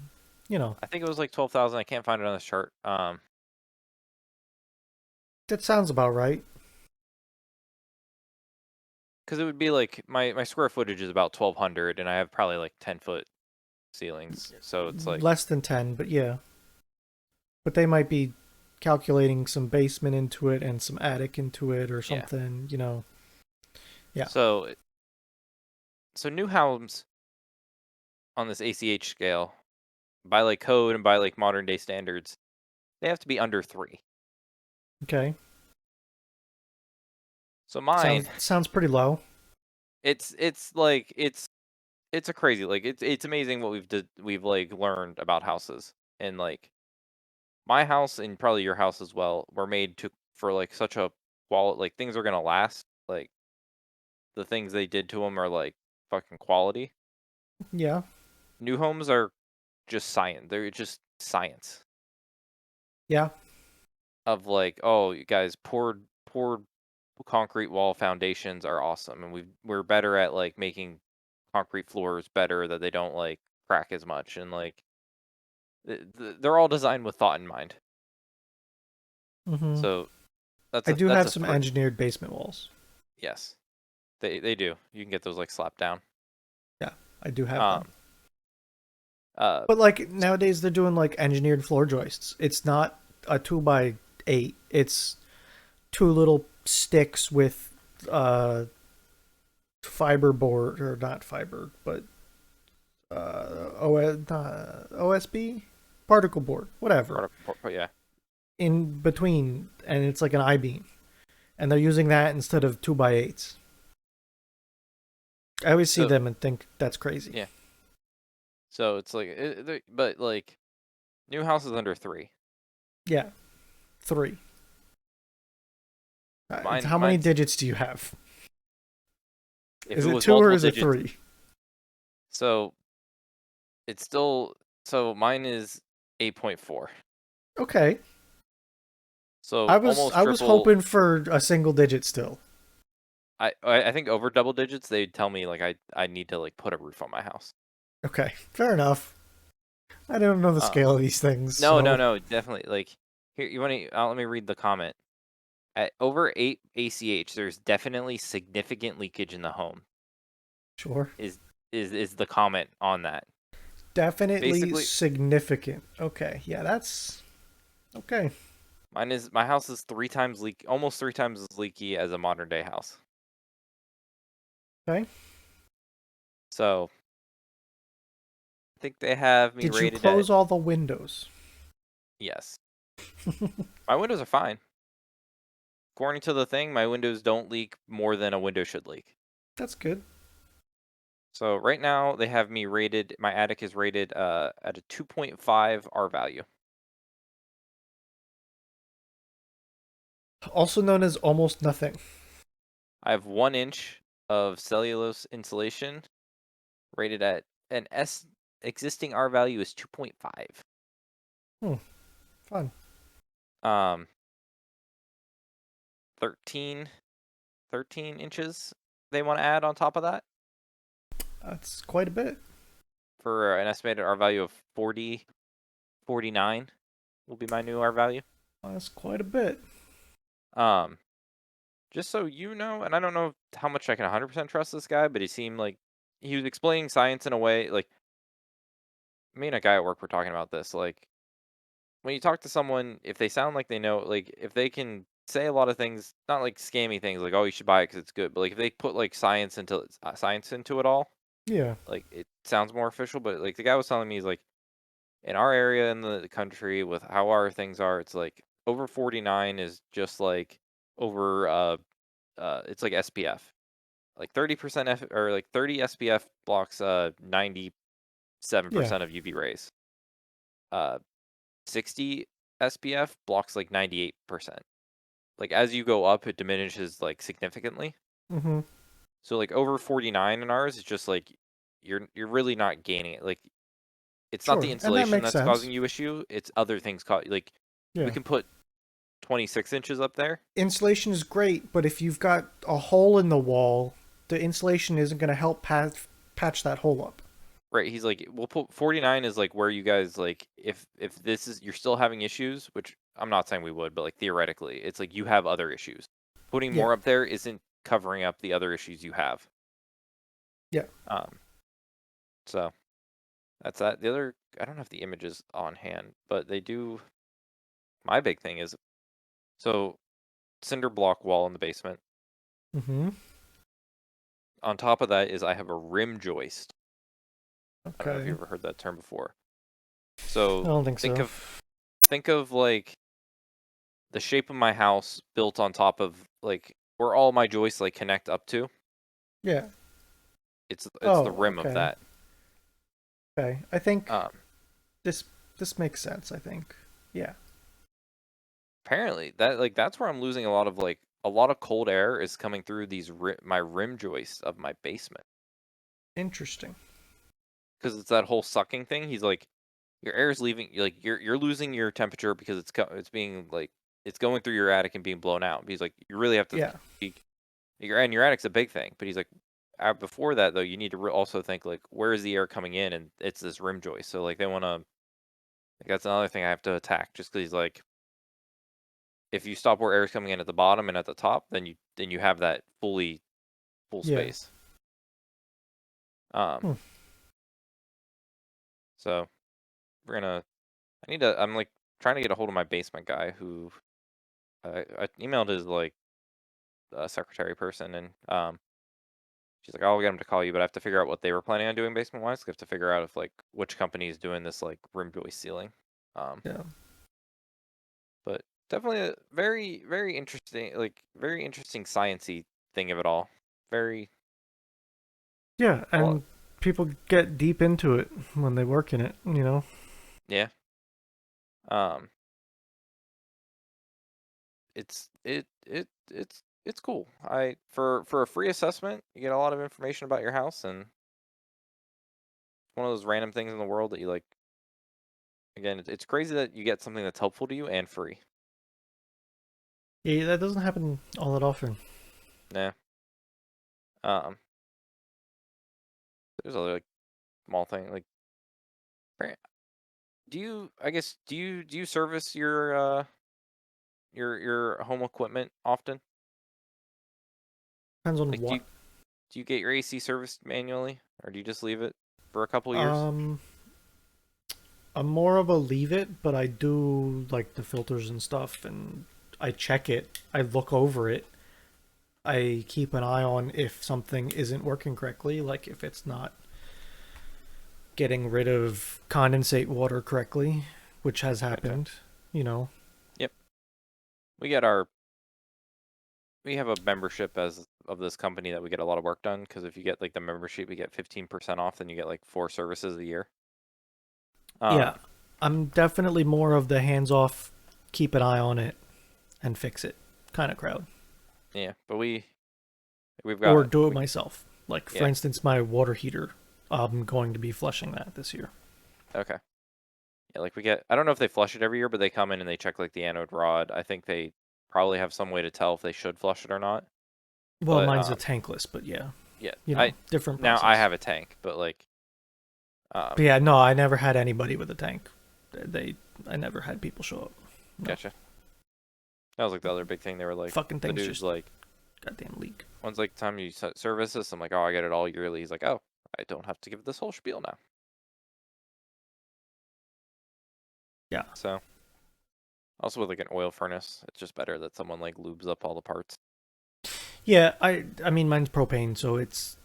Speaker 1: You know,
Speaker 2: I think it was like 12,000. I can't find it on this chart.
Speaker 1: that sounds about right.
Speaker 2: Because it would be like my square footage is about 1,200, and I have probably like 10-foot ceilings, so it's like
Speaker 1: Less than 10, but yeah. But they might be calculating some basement into it and some attic into it or
Speaker 2: yeah.
Speaker 1: something, you know. Yeah.
Speaker 2: So so new homes on this ACH scale, by like code and by like modern day standards, they have to be under 3.
Speaker 1: Okay.
Speaker 2: So mine,
Speaker 1: Sounds pretty low.
Speaker 2: it's like it's a crazy like it's amazing what we've like learned about houses, and like my house and probably your house as well were made to for like such a quality, like things are gonna last, like the things they did to them are like fucking quality.
Speaker 1: Yeah.
Speaker 2: New homes are just science, they're just science
Speaker 1: Yeah.
Speaker 2: of like, oh, you guys poured concrete wall foundations are awesome, and we're better at like making concrete floors better that they don't like crack as much, and like they're all designed with thought in mind.
Speaker 1: Mhm.
Speaker 2: So
Speaker 1: I do
Speaker 2: that's
Speaker 1: have
Speaker 2: a
Speaker 1: some
Speaker 2: three.
Speaker 1: engineered basement walls.
Speaker 2: Yes, they do. You can get those like slapped down.
Speaker 1: Yeah, I do have them.
Speaker 2: Um. Uh.
Speaker 1: But like
Speaker 2: s-
Speaker 1: nowadays they're doing like engineered floor joists. It's not a 2 by 8. It's two little sticks with uh fiber board or not fiber, but OSB particle board, whatever,
Speaker 2: Yeah.
Speaker 1: in between, and it's like an I-beam, and they're using that instead of 2 by 8s. I always see
Speaker 2: So
Speaker 1: them and think that's crazy.
Speaker 2: yeah. So it's like, but like new houses under 3.
Speaker 1: Yeah, 3. How many
Speaker 2: Mine's
Speaker 1: digits do you have?
Speaker 2: if
Speaker 1: Is
Speaker 2: it
Speaker 1: it
Speaker 2: was
Speaker 1: 2 or
Speaker 2: multiple
Speaker 1: is it
Speaker 2: digits.
Speaker 1: 3?
Speaker 2: So it's still mine is 8.4.
Speaker 1: Okay.
Speaker 2: So almost
Speaker 1: I was
Speaker 2: triple.
Speaker 1: hoping for a single digit still.
Speaker 2: I think over double digits they'd tell me like I need to like put a roof on my house.
Speaker 1: Okay, fair enough. I don't know the
Speaker 2: Uh,
Speaker 1: scale of these things,
Speaker 2: no, no,
Speaker 1: so
Speaker 2: no, definitely. Like here, you want to? Let me read the comment. At over 8 ACH, there's definitely significant leakage in the home.
Speaker 1: sure.
Speaker 2: Is is the comment on that?
Speaker 1: Definitely
Speaker 2: Basically,
Speaker 1: significant. Okay, yeah, that's okay.
Speaker 2: my house is almost 3 times as leaky as a modern day house.
Speaker 1: Okay.
Speaker 2: So I think they have me
Speaker 1: Did you
Speaker 2: rated at
Speaker 1: close all the windows?
Speaker 2: yes. My windows are fine. according to the thing, my windows don't leak more than a window should leak.
Speaker 1: That's good.
Speaker 2: So right now they have me rated. My attic is rated at a 2.5 R value.
Speaker 1: Also known as almost nothing.
Speaker 2: I have 1 inch of cellulose insulation rated at an S. Existing R value is 2.5.
Speaker 1: Hmm. Fun.
Speaker 2: Um, 13, 13 inches they want to add on top of that
Speaker 1: That's quite a bit.
Speaker 2: for an estimated R value of 40, 49 will be my new R value.
Speaker 1: That's quite a bit.
Speaker 2: Um, just so you know, and I don't know how much I can 100% trust this guy, but he seemed like he was explaining science in a way like me and a guy at work were talking about this. Like when you talk to someone, if they sound like they know, like if they can say a lot of things, not like scammy things, like oh you should buy it because it's good, but like if they put like science into it all,
Speaker 1: Yeah.
Speaker 2: like it sounds more official. But like the guy was telling me, he's like in our area in the country with how our things are, it's like over 49 is just like over it's like SPF. Like 30% or like 30 SPF blocks 97%
Speaker 1: Yeah.
Speaker 2: of UV rays. Uh 60 SPF blocks like 98%. Like as you go up it diminishes like significantly.
Speaker 1: Mm-hmm.
Speaker 2: So like over 49 in ours is just like you're really not gaining it. Like it's not the
Speaker 1: Sure. And that
Speaker 2: insulation
Speaker 1: makes
Speaker 2: that's
Speaker 1: sense.
Speaker 2: causing you issue, it's other things like we
Speaker 1: Yeah.
Speaker 2: can put 26 inches up there.
Speaker 1: Insulation is great, but if you've got a hole in the wall, the insulation isn't going to help patch that hole up.
Speaker 2: Right, he's like, we'll put 49 is like where you guys like if this is you're still having issues, which I'm not saying we would, but like theoretically, it's like you have other issues. Putting
Speaker 1: Yeah.
Speaker 2: more up there isn't covering up the other issues you have.
Speaker 1: Yeah.
Speaker 2: Um, so that's that. The other, I don't have the images on hand, but they do. My big thing is so cinder block wall in the basement.
Speaker 1: Mm-hmm.
Speaker 2: On top of that is I have a rim joist. I don't know if you
Speaker 1: Okay.
Speaker 2: ever heard that term before.
Speaker 1: I
Speaker 2: So
Speaker 1: don't think
Speaker 2: think
Speaker 1: so.
Speaker 2: of like the shape of my house built on top of like where all my joists like connect up to.
Speaker 1: Yeah.
Speaker 2: It's the
Speaker 1: Oh,
Speaker 2: rim of
Speaker 1: okay.
Speaker 2: that.
Speaker 1: Okay. I think
Speaker 2: Um,
Speaker 1: this this makes sense, I think. Yeah.
Speaker 2: apparently that like that's where I'm losing a lot of like a lot of cold air is coming through my rim joists of my basement
Speaker 1: Interesting.
Speaker 2: because it's that whole sucking thing. He's like your air is leaving like you're losing your temperature because it's being like it's going through your attic and being blown out. He's like you really have to
Speaker 1: Yeah.
Speaker 2: think your attic's a big thing, but he's like before that though you need to also think like where is the air coming in, and it's this rim joist. So like they want to like that's another thing I have to attack just because he's like if you stop where air is coming in at the bottom and at the top, then you have that full
Speaker 1: Yeah.
Speaker 2: space. Um,
Speaker 1: Hmm.
Speaker 2: so we're gonna. I need to. I'm like trying to get a hold of my basement guy who I emailed his like secretary person, and she's like, "I'll get him to call you," but I have to figure out what they were planning on doing basement wise. I have to figure out if like which company is doing this like rim joist ceiling. Um,
Speaker 1: Yeah.
Speaker 2: but definitely a very interesting very interesting sciency thing of it all. Very
Speaker 1: Yeah,
Speaker 2: a lot.
Speaker 1: and people get deep into it when they work in it, you know.
Speaker 2: Yeah. Um, it's cool. I for a free assessment, you get a lot of information about your house, and it's one of those random things in the world that you like. Again, it's crazy that you get something that's helpful to you and free.
Speaker 1: Yeah, that doesn't happen all that often.
Speaker 2: Nah. Um, there's other like small thing like. Do you? I guess do you service your home equipment often?
Speaker 1: Depends on
Speaker 2: Like
Speaker 1: what.
Speaker 2: do you get your AC serviced manually, or do you just leave it for a couple years?
Speaker 1: Um, I'm more of a leave it, but I do like the filters and stuff, and I check it. I look over it. I keep an eye on if something isn't working correctly, like if it's not getting rid of condensate water correctly, which has
Speaker 2: Gotcha.
Speaker 1: happened, you know.
Speaker 2: Yep. We get our we have a membership as of this company that we get a lot of work done, because if you get like the membership, we get 15% off, then you get like 4 services a year.
Speaker 1: Yeah,
Speaker 2: Um,
Speaker 1: I'm definitely more of the hands off, keep an eye on it and fix it kind of crowd.
Speaker 2: yeah, but we've
Speaker 1: Or
Speaker 2: got
Speaker 1: do it myself. Like, for
Speaker 2: yeah,
Speaker 1: instance, my water heater. I'm going to be flushing that this year.
Speaker 2: okay. Yeah, like we get, I don't know if they flush it every year, but they come in and they check like the anode rod. I think they probably have some way to tell if they should flush it or not.
Speaker 1: Well,
Speaker 2: But
Speaker 1: mine's a tankless, but yeah,
Speaker 2: yeah,
Speaker 1: different
Speaker 2: now I
Speaker 1: process.
Speaker 2: have a tank, but like
Speaker 1: But yeah, no, I never had anybody with a tank. I never had people show up. No,
Speaker 2: gotcha. That was like the other big thing. They were like,
Speaker 1: fucking
Speaker 2: the
Speaker 1: things
Speaker 2: dude's
Speaker 1: just
Speaker 2: like,
Speaker 1: goddamn leak.
Speaker 2: when's like time you service this? I'm like, oh, I get it all yearly. He's like, oh, I don't have to give this whole spiel now.
Speaker 1: Yeah,
Speaker 2: So also with like an oil furnace, it's just better that someone like lubes up all the parts.
Speaker 1: yeah. I mean, mine's propane, so it's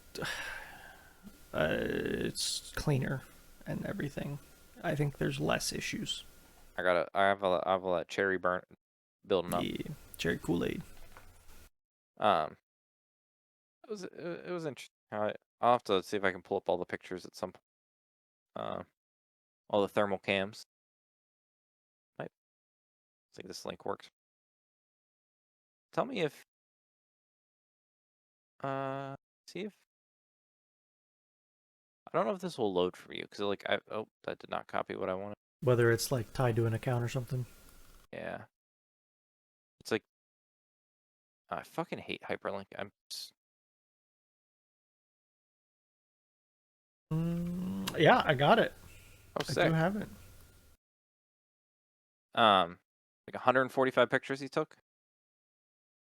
Speaker 1: cleaner and everything. I think there's less issues.
Speaker 2: I have a cherry burn building up.
Speaker 1: Yeah, cherry Kool-Aid.
Speaker 2: Um, it was interesting. I'll have to see if I can pull up all the pictures at some point. All the thermal cams. Might see if this link works. Tell me if see if I don't know if this will load for you because like I oh that did not copy what I wanted.
Speaker 1: Whether it's like tied to an account or something.
Speaker 2: Yeah, it's like I fucking hate hyperlink.
Speaker 1: Yeah, I got it.
Speaker 2: Oh
Speaker 1: I do
Speaker 2: sick.
Speaker 1: have it.
Speaker 2: Like 145 pictures he took.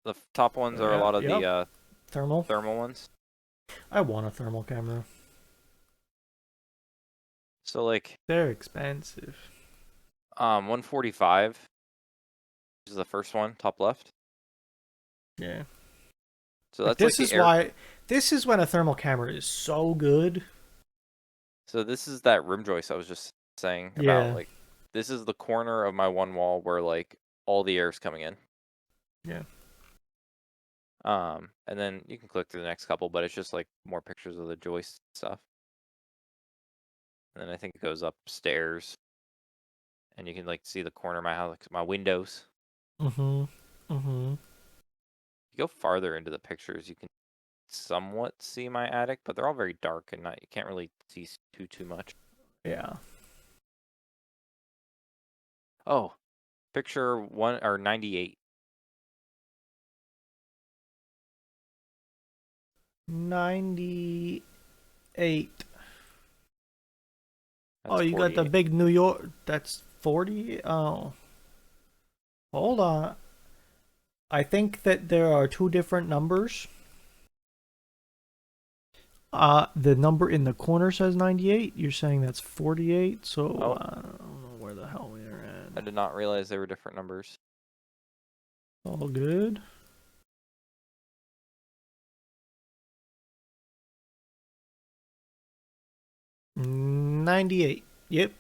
Speaker 2: The top ones are a
Speaker 1: Yeah,
Speaker 2: lot of the
Speaker 1: yep. Thermal.
Speaker 2: thermal ones.
Speaker 1: I want a thermal camera.
Speaker 2: So like
Speaker 1: They're expensive.
Speaker 2: 145 is the first one, top left.
Speaker 1: Yeah.
Speaker 2: So
Speaker 1: Like
Speaker 2: that's like
Speaker 1: this
Speaker 2: the
Speaker 1: is
Speaker 2: air.
Speaker 1: why this is when a thermal camera is so good.
Speaker 2: So this is that rim joist I was just saying about.
Speaker 1: Yeah.
Speaker 2: Like this is the corner of my one wall where like all the air is coming in.
Speaker 1: Yeah.
Speaker 2: And then you can click through the next couple, but it's just like more pictures of the joist stuff. And then I think it goes upstairs, and you can like see the corner of my house, like my windows.
Speaker 1: Mm-hmm. Mm-hmm.
Speaker 2: You go farther into the pictures, you can somewhat see my attic, but they're all very dark and not you can't really see too much.
Speaker 1: Yeah.
Speaker 2: Oh, picture 98.
Speaker 1: 98. Oh,
Speaker 2: That's
Speaker 1: you got the
Speaker 2: 48.
Speaker 1: big New York. That's 40? Oh. Hold on. I think that there are two different numbers. The number in the corner says 98. You're saying that's 48, so
Speaker 2: Oh,
Speaker 1: I don't know where the hell we're
Speaker 2: I
Speaker 1: at.
Speaker 2: did not realize they were different numbers.
Speaker 1: All good. $98. Yep.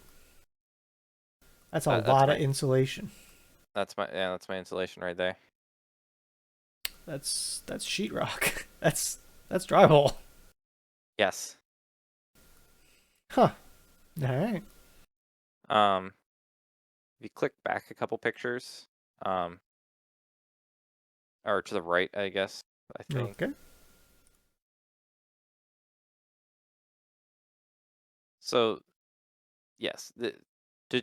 Speaker 1: That's a
Speaker 2: That's
Speaker 1: lot of
Speaker 2: my
Speaker 1: insulation.
Speaker 2: that's my insulation right there.
Speaker 1: That's sheetrock. That's drywall.
Speaker 2: Yes.
Speaker 1: Huh. All right.
Speaker 2: Um, if you click back a couple pictures, or to the right, I guess, I think.
Speaker 1: Okay.
Speaker 2: So, yes, to,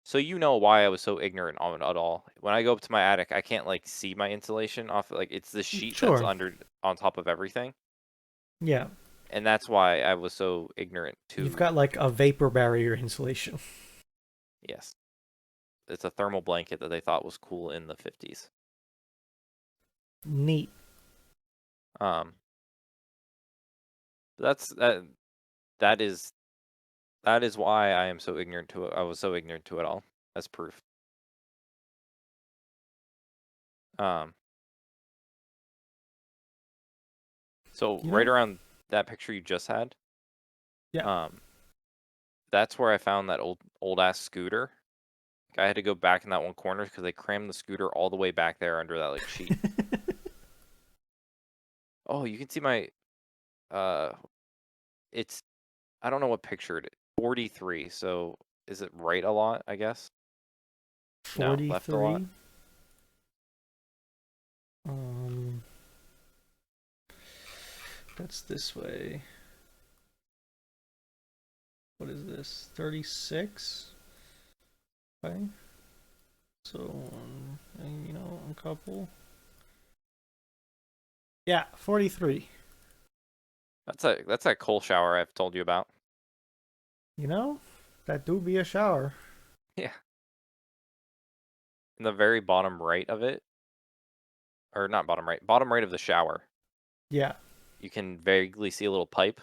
Speaker 2: so you know why I was so ignorant on it at all. When I go up to my attic, I can't like see my insulation off, like it's the sheet that's
Speaker 1: Sure.
Speaker 2: on top of everything,
Speaker 1: Yeah.
Speaker 2: and that's why I was so ignorant
Speaker 1: You've
Speaker 2: to,
Speaker 1: got like a vapor barrier insulation.
Speaker 2: yes, it's a thermal blanket that they thought was cool in the 50s.
Speaker 1: Neat.
Speaker 2: Um, that's that is that is why I am so ignorant to it. I was so ignorant to it all as proof. Um, so
Speaker 1: You
Speaker 2: right
Speaker 1: know?
Speaker 2: around that picture you just had,
Speaker 1: Yeah.
Speaker 2: um, that's where I found that old ass scooter. Like, I had to go back in that one corner because they crammed the scooter all the way back there under that like sheet. Oh, you can see my uh it's I don't know what picture it is. 43. So is it right a lot, I guess? No, left a lot.
Speaker 1: 43. Um, that's this way. What is this? 36. Okay. So, a couple. Yeah, 43.
Speaker 2: That's that coal shower I've told you about.
Speaker 1: You know, that do be a shower.
Speaker 2: Yeah. In the very bottom right of it, or not bottom right of the shower,
Speaker 1: Yeah,
Speaker 2: you can vaguely see a little pipe.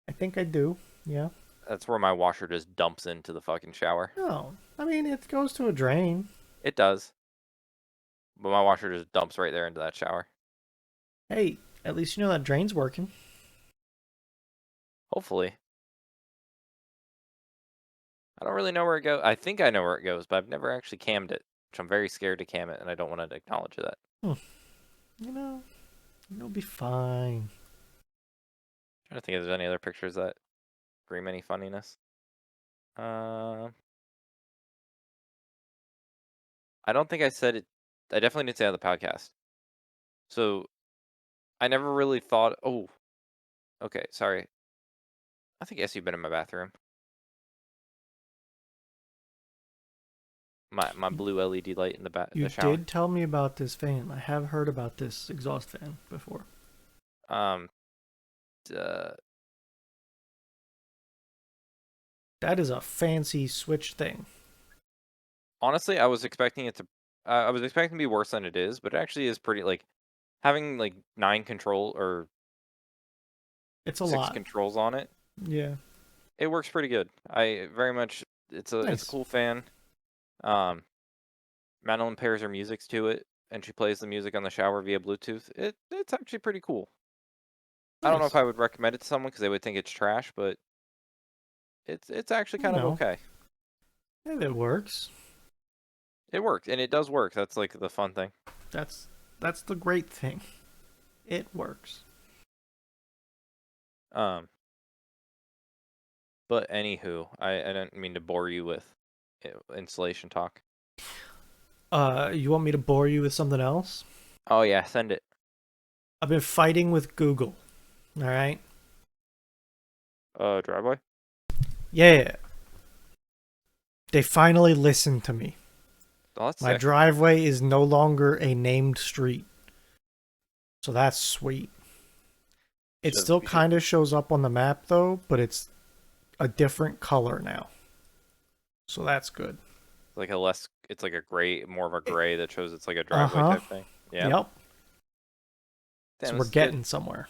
Speaker 1: I think I do. Yeah.
Speaker 2: That's where my washer just dumps into the fucking shower.
Speaker 1: No, I mean, it goes to a drain.
Speaker 2: It does, but my washer just dumps right there into that shower.
Speaker 1: Hey, at least you know that drain's working.
Speaker 2: Hopefully. I don't really know where it goes. I think I know where it goes, but I've never actually cammed it, which I'm very scared to cam it, and I don't want to acknowledge that.
Speaker 1: Hmm. You know, you'll be fine.
Speaker 2: Trying to think if there's any other pictures that scream any funniness. Uh, I don't think I said it. I definitely didn't say it on the podcast. So I never really thought. Oh, okay. Sorry. I think yes, you've been in my bathroom. My
Speaker 1: You,
Speaker 2: blue LED light in
Speaker 1: you
Speaker 2: the shower.
Speaker 1: did tell me about this fan. I have heard about this exhaust fan before.
Speaker 2: Um, uh,
Speaker 1: That is a fancy switch thing.
Speaker 2: honestly, I was expecting it to. I was expecting to be worse than it is, but it actually is pretty like having like 9 control or
Speaker 1: It's a
Speaker 2: 6
Speaker 1: lot.
Speaker 2: controls on it.
Speaker 1: Yeah.
Speaker 2: It works pretty good. I very much. It's a
Speaker 1: Nice.
Speaker 2: cool fan. Um, Madeline pairs her music to it, and she plays the music on the shower via Bluetooth. It's actually pretty cool. I don't know if
Speaker 1: Nice.
Speaker 2: I would recommend it to someone because they would think it's trash, but it's actually
Speaker 1: You
Speaker 2: kind of
Speaker 1: know,
Speaker 2: okay.
Speaker 1: if it works,
Speaker 2: It works, and it does work. That's like the fun thing.
Speaker 1: that's that's the great thing. It works.
Speaker 2: Um, but anywho, I didn't mean to bore you with installation talk.
Speaker 1: You want me to bore you with something else?
Speaker 2: Oh yeah, send it.
Speaker 1: I've been fighting with Google. All right.
Speaker 2: Driveway.
Speaker 1: Yeah. They finally listened to me.
Speaker 2: Oh, that's
Speaker 1: My
Speaker 2: sick.
Speaker 1: driveway is no longer a named street. So that's sweet. It still
Speaker 2: You should
Speaker 1: kind of shows up on the map though, but it's a different color now. So that's good.
Speaker 2: like a less. It's like a gray, more of a gray that shows it's like a
Speaker 1: Uh
Speaker 2: driveway
Speaker 1: huh.
Speaker 2: type thing. Yeah.
Speaker 1: Yep. So
Speaker 2: Damn,
Speaker 1: we're
Speaker 2: this is good.
Speaker 1: getting somewhere.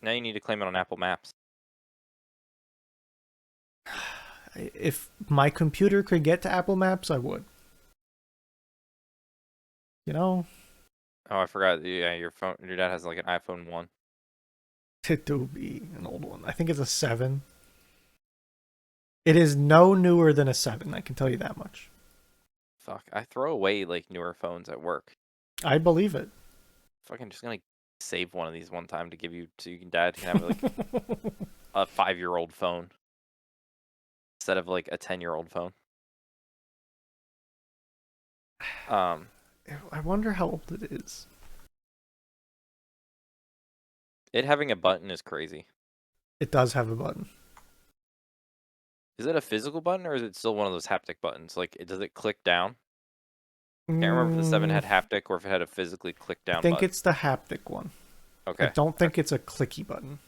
Speaker 2: Now you need to claim it on Apple Maps.
Speaker 1: If my computer could get to Apple Maps, I would. You know,
Speaker 2: Oh, I forgot. Yeah, your phone. Your dad has like an iPhone 1.
Speaker 1: Ttbd, an old one. I think it's a 7. It is no newer than a 7, I can tell you that much.
Speaker 2: Fuck, I throw away like newer phones at work.
Speaker 1: I believe it.
Speaker 2: Fucking just gonna save one of these one time to give you so dad can have like a 5-year-old phone instead of like a 10-year-old phone. Um,
Speaker 1: I wonder how old it is.
Speaker 2: it having a button is crazy.
Speaker 1: It does have a button.
Speaker 2: Is it a physical button or is it still one of those haptic buttons? Like, does it click down? Can't remember if the 7
Speaker 1: Mm,
Speaker 2: had haptic or if it had a physically click
Speaker 1: I
Speaker 2: down
Speaker 1: think
Speaker 2: button.
Speaker 1: it's the haptic one. I
Speaker 2: Okay.
Speaker 1: don't think it's a clicky button,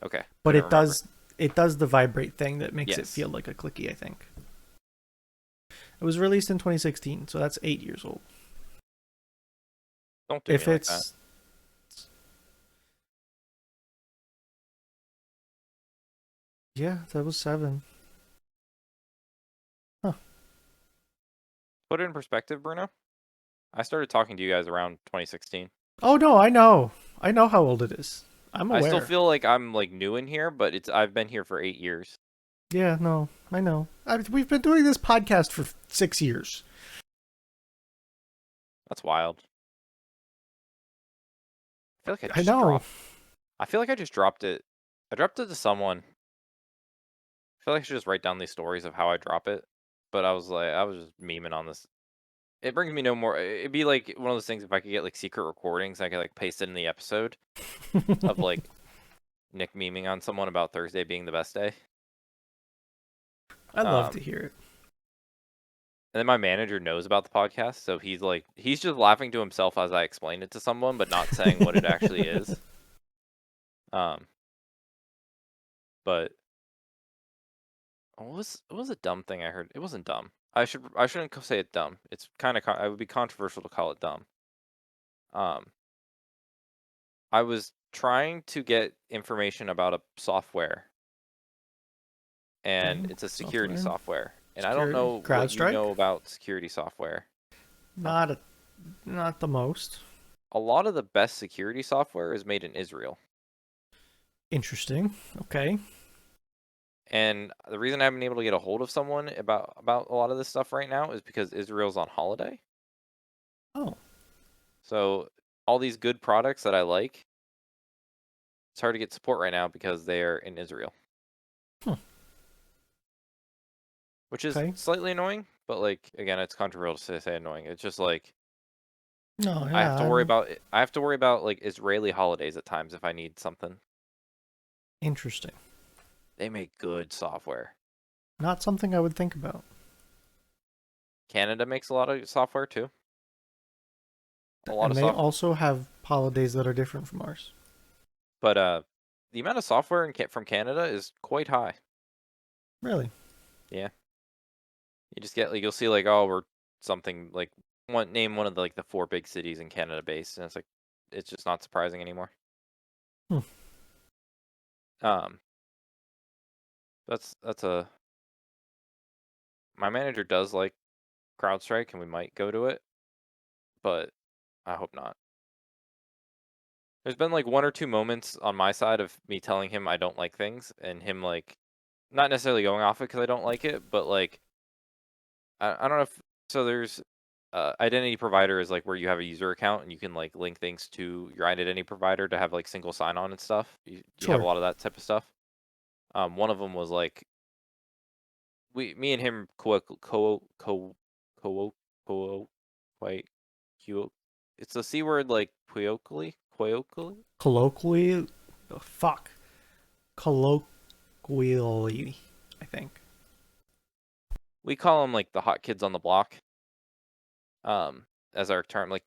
Speaker 2: Okay.
Speaker 1: but
Speaker 2: Couldn't remember.
Speaker 1: it does the vibrate thing that makes it
Speaker 2: Yes.
Speaker 1: feel like a clicky, I think. It was released in 2016, so that's 8 years old.
Speaker 2: Don't do
Speaker 1: If
Speaker 2: me like that.
Speaker 1: it's Yeah, that was 7. Huh.
Speaker 2: Put it in perspective, Bruno. I started talking to you guys around 2016.
Speaker 1: Oh no, I know. I know how old it is. I'm
Speaker 2: I still
Speaker 1: aware.
Speaker 2: feel like I'm like new in here, but I've been here for 8 years.
Speaker 1: Yeah, no, I know. We've been doing this podcast for 6 years.
Speaker 2: That's wild. I feel like I
Speaker 1: I
Speaker 2: just
Speaker 1: know.
Speaker 2: dropped. I feel like I just dropped it. I dropped it to someone. I feel like I should just write down these stories of how I drop it. But I was like, I was just memeing on this. It brings me no more. It'd be like one of those things if I could get like secret recordings, I could like paste it in the episode of like Nick memeing on someone about Thursday being the best day.
Speaker 1: I'd love to
Speaker 2: Um,
Speaker 1: hear it.
Speaker 2: and then my manager knows about the podcast, so he's just laughing to himself as I explain it to someone, but not saying what it actually is. Um, but what was a dumb thing I heard? It wasn't dumb. I shouldn't say it dumb. It's kind of it would be controversial to call it dumb. Um, I was trying to get information about a software, and
Speaker 1: Okay.
Speaker 2: it's a security
Speaker 1: Software.
Speaker 2: software, and I don't
Speaker 1: Security.
Speaker 2: know what you
Speaker 1: CrowdStrike?
Speaker 2: know about security software. Uh,
Speaker 1: Not a, not the most.
Speaker 2: a lot of the best security software is made in Israel.
Speaker 1: Interesting. Okay.
Speaker 2: And the reason I haven't been able to get a hold of someone about a lot of this stuff right now is because Israel's on holiday.
Speaker 1: Oh.
Speaker 2: So all these good products that I like, it's hard to get support right now because they are in Israel,
Speaker 1: Huh.
Speaker 2: which is
Speaker 1: Okay.
Speaker 2: slightly annoying. But like again, it's controversial to say annoying. It's just like
Speaker 1: No,
Speaker 2: I have
Speaker 1: yeah.
Speaker 2: to worry about I have to worry about like Israeli holidays at times if I need something.
Speaker 1: Interesting.
Speaker 2: They make good software.
Speaker 1: Not something I would think about.
Speaker 2: Canada makes a lot of software too. A lot
Speaker 1: And
Speaker 2: of
Speaker 1: they
Speaker 2: software,
Speaker 1: also have holidays that are different from ours.
Speaker 2: but the amount of software from Canada is quite high.
Speaker 1: Really?
Speaker 2: Yeah. You just get like you'll see like oh we're something like one of the like the four big cities in Canada based and it's like it's just not surprising anymore.
Speaker 1: Hmm.
Speaker 2: Um that's a my manager does like CrowdStrike and we might go to it, but I hope not. There's been like one or two moments on my side of me telling him I don't like things and him like not necessarily going off it because I don't like it, but like I don't know if so. There's identity provider is like where you have a user account and you can like link things to your identity provider to have like single sign on and stuff. You have a
Speaker 1: Sure.
Speaker 2: lot of that type of stuff. One of them was like me and him co wait, it's a c word like quioqually.
Speaker 1: Colloquially, oh, fuck. Colloquially, I think.
Speaker 2: We call them like the hot kids on the block. As our term, like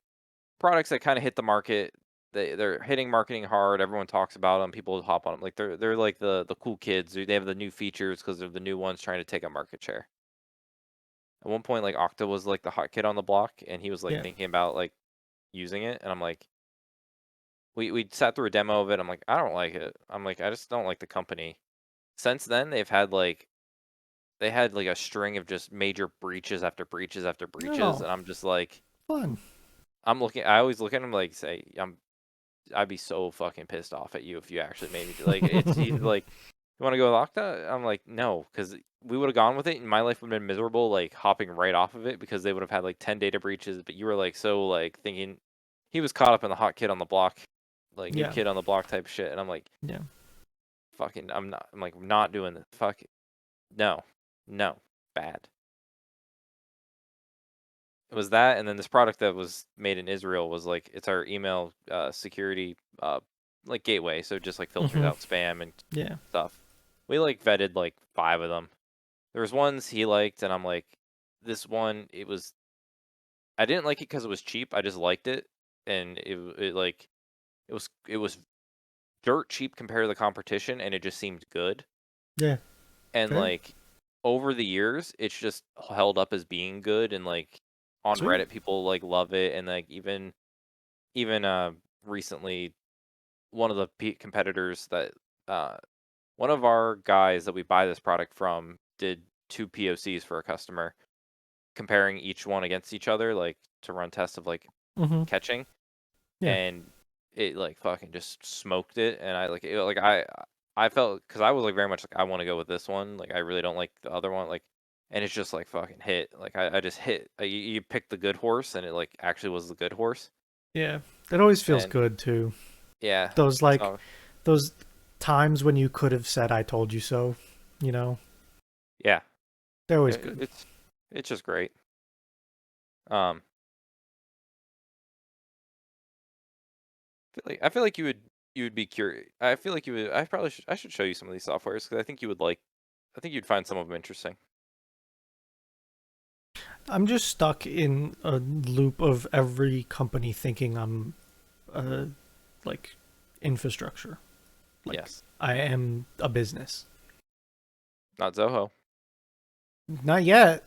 Speaker 2: products that kind of hit the market. They're hitting marketing hard. Everyone talks about them. People hop on them. Like they're like the cool kids. They have the new features because they're the new ones trying to take a market share. At one point, like Okta was like the hot kid on the block, and he was like
Speaker 1: Yeah.
Speaker 2: thinking about like using it. And I'm like, we sat through a demo of it. I'm like, I don't like it. I'm like, I just don't like the company. Since then, they had like a string of just major breaches after breaches after breaches,
Speaker 1: Oh,
Speaker 2: and I'm just like,
Speaker 1: fun.
Speaker 2: I always look at him like say, I'd be so fucking pissed off at you if you actually made me do like it's he's like, you want to go with Okta? I'm like, no, because we would have gone with it, and my life would have been miserable, like hopping right off of it because they would have had like 10 data breaches. But you were like so like thinking he was caught up in the hot kid on the block, like new
Speaker 1: Yeah.
Speaker 2: kid on the block type shit, and I'm like,
Speaker 1: Yeah.
Speaker 2: fucking, I'm like not doing this. Fuck, no, no, bad. It was that, and then this product that was made in Israel was like it's our email security like gateway, so it just like filters
Speaker 1: Mm-hmm.
Speaker 2: out spam and
Speaker 1: Yeah.
Speaker 2: stuff. We like vetted like five of them. There was ones he liked, and I'm like, this one it was I didn't like it because it was cheap. I just liked it, and it was dirt cheap compared to the competition, and it just seemed good.
Speaker 1: Yeah.
Speaker 2: And
Speaker 1: Fair.
Speaker 2: like over the years, it's just held up as being good, and like on
Speaker 1: Sweet.
Speaker 2: Reddit, people like love it, and like even recently one of the competitors that uh one of our guys that we buy this product from did two POCs for a customer comparing each one against each other like to run tests of like
Speaker 1: Mm-hmm.
Speaker 2: catching,
Speaker 1: Yeah.
Speaker 2: and it like fucking just smoked it, and I felt because I was like very much like I want to go with this one, like I really don't like the other one, like, and it's just like fucking hit, like I just hit, you picked the good horse and it like actually was the good horse.
Speaker 1: Yeah. That always feels
Speaker 2: And
Speaker 1: good too.
Speaker 2: Yeah.
Speaker 1: Those like
Speaker 2: So
Speaker 1: those times when you could have said I told you so, you know.
Speaker 2: yeah,
Speaker 1: They're always
Speaker 2: it,
Speaker 1: good.
Speaker 2: it's just great. Um, I feel like you would be curious. I feel like you would. I should show you some of these softwares because I think you would like. I think you'd find some of them interesting.
Speaker 1: I'm just stuck in a loop of every company thinking I'm uh like infrastructure. Like
Speaker 2: Yes.
Speaker 1: I am a business.
Speaker 2: Not Zoho.
Speaker 1: Not yet.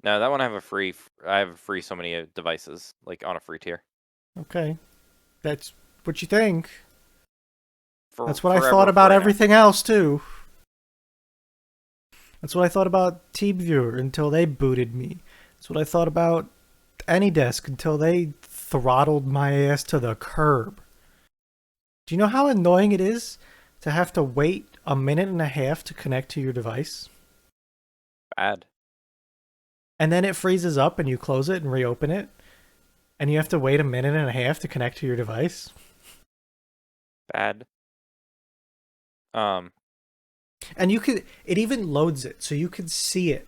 Speaker 2: No, that one I have a free. I have a free so many devices like on a free tier
Speaker 1: Okay. That's what you think.
Speaker 2: for
Speaker 1: That's what I thought
Speaker 2: forever for
Speaker 1: about
Speaker 2: right now.
Speaker 1: everything else too. That's what I thought about TeamViewer until they booted me. That's what I thought about AnyDesk until they throttled my ass to the curb. Do you know how annoying it is to have to wait a minute and a half to connect to your device?
Speaker 2: Bad.
Speaker 1: And then it freezes up and you close it and reopen it, and you have to wait a minute and a half to connect to your device?
Speaker 2: Bad. Um.
Speaker 1: And you could, it even loads it so you can see it,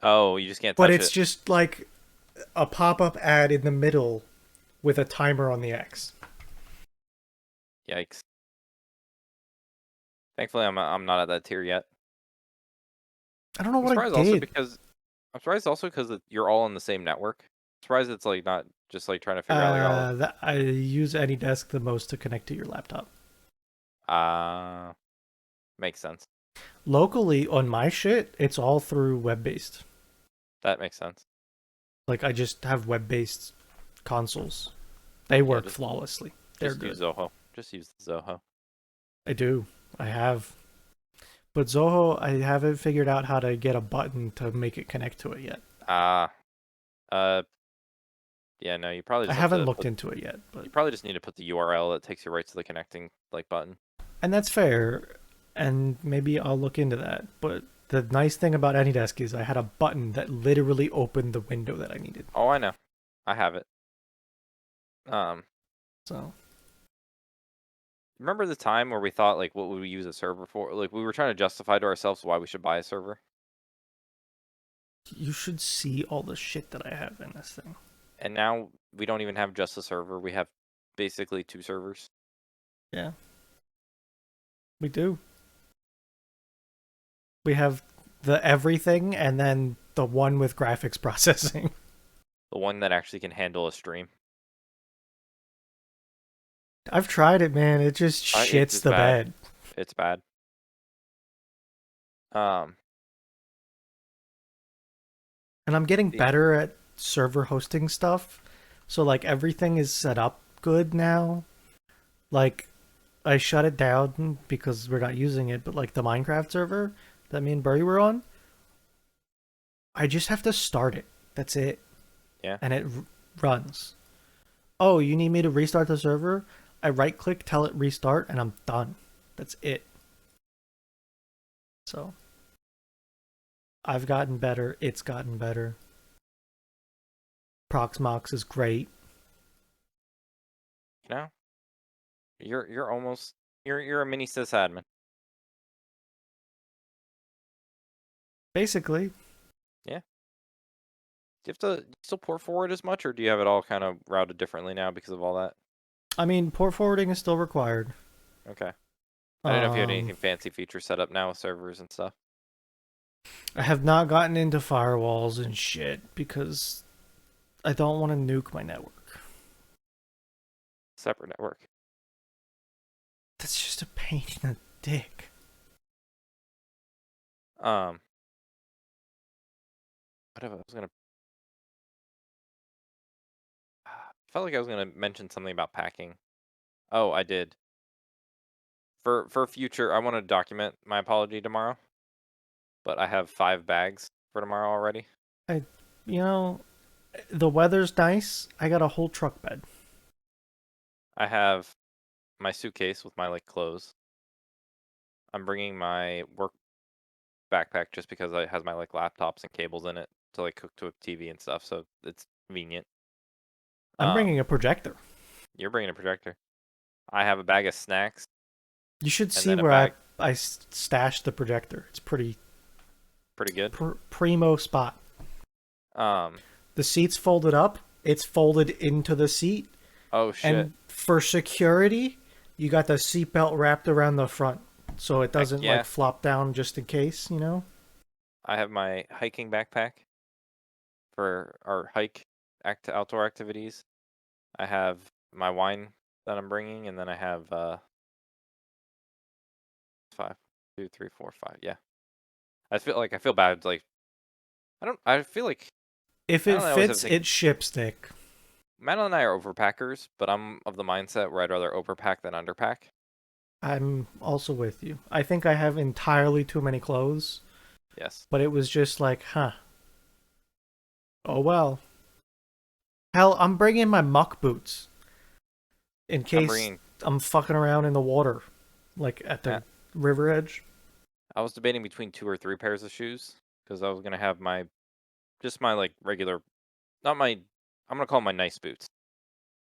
Speaker 2: Oh, you just can't
Speaker 1: but
Speaker 2: touch
Speaker 1: it's
Speaker 2: it.
Speaker 1: just like a pop up ad in the middle with a timer on the X.
Speaker 2: Yikes. Thankfully, I'm not at that tier yet.
Speaker 1: I don't know
Speaker 2: I'm
Speaker 1: what I
Speaker 2: surprised also
Speaker 1: did.
Speaker 2: because you're all on the same network. Surprised it's like not just like trying to figure out like all.
Speaker 1: I use AnyDesk the most to connect to your laptop.
Speaker 2: Uh makes sense.
Speaker 1: Locally on my shit, it's all through web based.
Speaker 2: That makes sense.
Speaker 1: Like I just have web based consoles. They
Speaker 2: Yeah,
Speaker 1: work flawlessly. They're
Speaker 2: just use
Speaker 1: good.
Speaker 2: Zoho. Just use the Zoho.
Speaker 1: I do. I have. But Zoho, I haven't figured out how to get a button to make it connect to it yet.
Speaker 2: Ah, uh, yeah, no,
Speaker 1: I haven't looked into it yet, but
Speaker 2: you probably just need to put the URL that takes you right to the connecting like button.
Speaker 1: and that's fair. And maybe I'll look into that. But the nice thing about AnyDesk is I had a button that literally opened the window that I needed.
Speaker 2: Oh, I know. I have it. Um,
Speaker 1: So
Speaker 2: remember the time where we thought like what would we use a server for? Like we were trying to justify to ourselves why we should buy a server.
Speaker 1: you should see all the shit that I have in this thing.
Speaker 2: And now we don't even have just a server. We have basically two servers.
Speaker 1: Yeah, we do. We have the everything and then the one with graphics processing.
Speaker 2: The one that actually can handle a stream.
Speaker 1: I've tried it, man. It just
Speaker 2: It's
Speaker 1: shits
Speaker 2: just
Speaker 1: the
Speaker 2: bad.
Speaker 1: bed.
Speaker 2: It's bad. Um,
Speaker 1: And I'm getting
Speaker 2: the
Speaker 1: better at server hosting stuff. So like everything is set up good now. Like I shut it down because we're not using it, but like the Minecraft server that me and Burry were on, I just have to start it. That's it.
Speaker 2: yeah,
Speaker 1: And it runs. Oh, you need me to restart the server? I right click, tell it restart, and I'm done. That's it. So I've gotten better. It's gotten better. Proxmox is great.
Speaker 2: you know, you're almost you're a mini sysadmin.
Speaker 1: Basically,
Speaker 2: Yeah. Do you have to still port forward as much, or do you have it all kind of routed differently now because of all that?
Speaker 1: I mean, port forwarding is still required.
Speaker 2: Okay. I didn't know if you had
Speaker 1: Um,
Speaker 2: anything fancy features set up now with servers and stuff.
Speaker 1: I have not gotten into firewalls and shit because I don't want to nuke my network.
Speaker 2: Separate network.
Speaker 1: That's just a pain in the dick.
Speaker 2: Um, whatever. I felt like I was gonna mention something about packing. Oh, I did. For future, I want to document my apology tomorrow, but I have 5 bags for tomorrow already.
Speaker 1: I, you know, the weather's nice. I got a whole truck bed.
Speaker 2: I have my suitcase with my like clothes. I'm bringing my work backpack just because it has my like laptops and cables in it to like hook to a TV and stuff, so it's convenient.
Speaker 1: I'm
Speaker 2: Um,
Speaker 1: bringing a projector.
Speaker 2: you're bringing a projector. I have a bag of snacks
Speaker 1: You should
Speaker 2: and
Speaker 1: see
Speaker 2: then a
Speaker 1: where
Speaker 2: bag.
Speaker 1: I stashed the projector. It's pretty
Speaker 2: Pretty good.
Speaker 1: primo spot.
Speaker 2: Um.
Speaker 1: The seat's folded up. It's folded into the seat,
Speaker 2: Oh shit.
Speaker 1: and for security, you got the seatbelt wrapped around the front, so it
Speaker 2: Heck
Speaker 1: doesn't like
Speaker 2: yeah.
Speaker 1: flop down just in case. You know.
Speaker 2: I have my hiking backpack for our outdoor activities. I have my wine that I'm bringing, and then I have five, two, three, four, five. Yeah. I feel bad. Like I don't. I feel like
Speaker 1: If it
Speaker 2: Madeline and I always have to
Speaker 1: fits,
Speaker 2: think.
Speaker 1: it ships, Nick.
Speaker 2: Madeline and I are overpackers, but I'm of the mindset where I'd rather overpack than underpack.
Speaker 1: I'm also with you. I think I have entirely too many clothes,
Speaker 2: Yes.
Speaker 1: but it was just like, huh. Oh well. Hell, I'm bringing my muck boots in
Speaker 2: I'm
Speaker 1: case
Speaker 2: bringing.
Speaker 1: I'm fucking around in the water, like at
Speaker 2: uh,
Speaker 1: the river edge.
Speaker 2: I was debating between two or three pairs of shoes because I was gonna have my like regular, not my. I'm gonna call them my nice boots.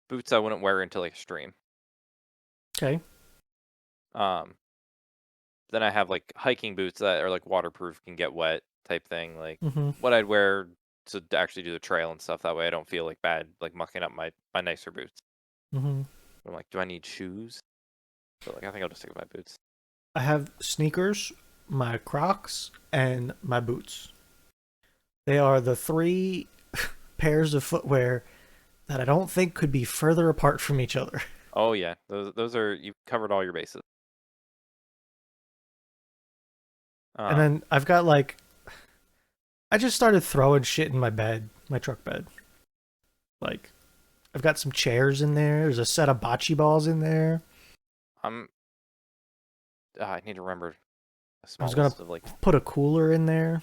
Speaker 2: Boots I wouldn't wear into like a stream.
Speaker 1: Okay.
Speaker 2: Um, then I have like hiking boots that are like waterproof, can get wet type thing. Like
Speaker 1: Mm-hmm.
Speaker 2: what I'd wear to actually do the trail and stuff. That way I don't feel like bad, like mucking up my nicer boots.
Speaker 1: Mm-hmm.
Speaker 2: I'm like, do I need shoes? But like, I think I'll just stick with my boots.
Speaker 1: I have sneakers, my Crocs, and my boots. They are the three pairs of footwear that I don't think could be further apart from each other.
Speaker 2: Oh yeah, those are you've covered all your bases.
Speaker 1: And
Speaker 2: Um,
Speaker 1: then I've got like I just started throwing shit in my bed, my truck bed. Like I've got some chairs in there. There's a set of bocce balls in there.
Speaker 2: I'm I need to remember a
Speaker 1: I was
Speaker 2: small
Speaker 1: gonna
Speaker 2: list of like
Speaker 1: put a cooler in there.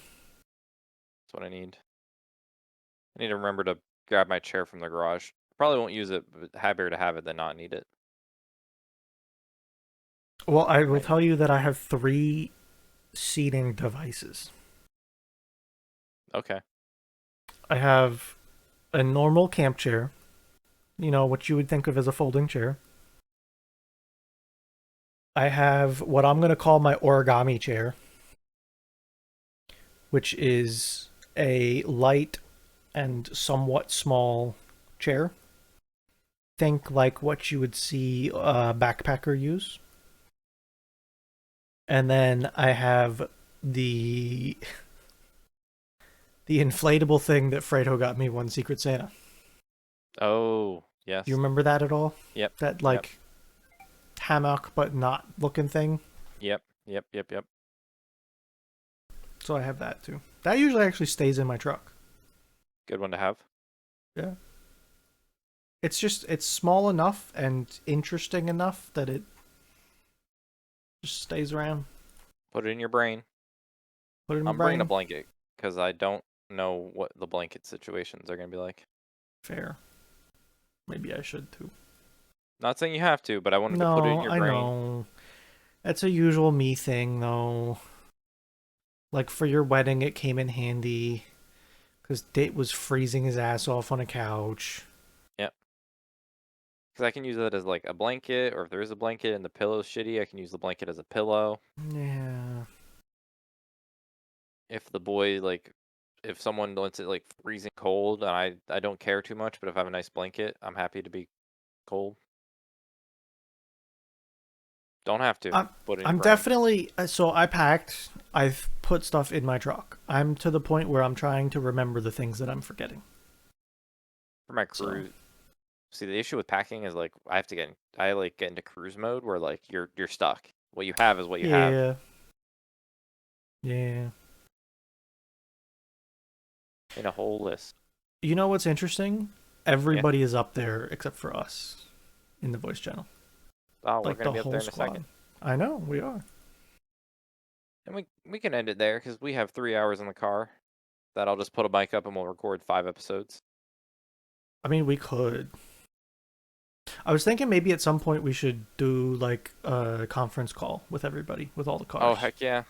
Speaker 2: that's what I need. I need to remember to grab my chair from the garage. Probably won't use it, but happier to have it than not need it.
Speaker 1: Well, I will
Speaker 2: Right.
Speaker 1: tell you that I have three seating devices.
Speaker 2: Okay.
Speaker 1: I have a normal camp chair, you know, what you would think of as a folding chair. I have what I'm going to call my origami chair, which is a light and somewhat small chair. Think like what you would see a backpacker use. And then I have the the inflatable thing that Fredo got me one Secret Santa.
Speaker 2: Oh
Speaker 1: Do you
Speaker 2: yes.
Speaker 1: remember that at all?
Speaker 2: Yep.
Speaker 1: That
Speaker 2: Yep.
Speaker 1: like hammock but not looking thing.
Speaker 2: Yep. Yep. Yep. Yep.
Speaker 1: So I have that too. That usually actually stays in my truck.
Speaker 2: Good one to have.
Speaker 1: Yeah. It's small enough and interesting enough that it just stays around.
Speaker 2: Put it in your brain.
Speaker 1: Put it in my
Speaker 2: I'm bringing a
Speaker 1: brain.
Speaker 2: blanket because I don't know what the blanket situations are gonna be like.
Speaker 1: Fair. Maybe I should too.
Speaker 2: Not saying you have to, but I wanted to put it in
Speaker 1: No,
Speaker 2: your
Speaker 1: I
Speaker 2: brain.
Speaker 1: know. That's a usual me thing though. Like for your wedding it came in handy cuz Date was freezing his ass off on a couch.
Speaker 2: Yep. Because I can use it as like a blanket, or if there is a blanket and the pillow's shitty, I can use the blanket as a pillow.
Speaker 1: Yeah.
Speaker 2: If the boy like, if someone wants it like freezing cold, and I don't care too much, but if I have a nice blanket, I'm happy to be cold. Don't have to
Speaker 1: I'm
Speaker 2: put it in your
Speaker 1: I'm
Speaker 2: brain.
Speaker 1: definitely so I packed. I've put stuff in my truck. I'm to the point where I'm trying to remember the things that I'm forgetting.
Speaker 2: For my
Speaker 1: So,
Speaker 2: cruise, see the issue with packing is like I like get into cruise mode where like you're stuck. What you have is what you have
Speaker 1: yeah. Yeah.
Speaker 2: in a whole list.
Speaker 1: You know what's interesting?
Speaker 2: Yeah.
Speaker 1: Everybody is up there except for us in the voice channel.
Speaker 2: Oh, we're
Speaker 1: Like
Speaker 2: gonna
Speaker 1: the
Speaker 2: be up
Speaker 1: whole
Speaker 2: there in a second.
Speaker 1: squad. I know, we are.
Speaker 2: And we can end it there because we have 3 hours in the car. That I'll just put a mic up and we'll record 5 episodes.
Speaker 1: I mean, we could. I was thinking maybe at some point we should do like a conference call with everybody, with all the
Speaker 2: Oh
Speaker 1: cars.
Speaker 2: heck yeah.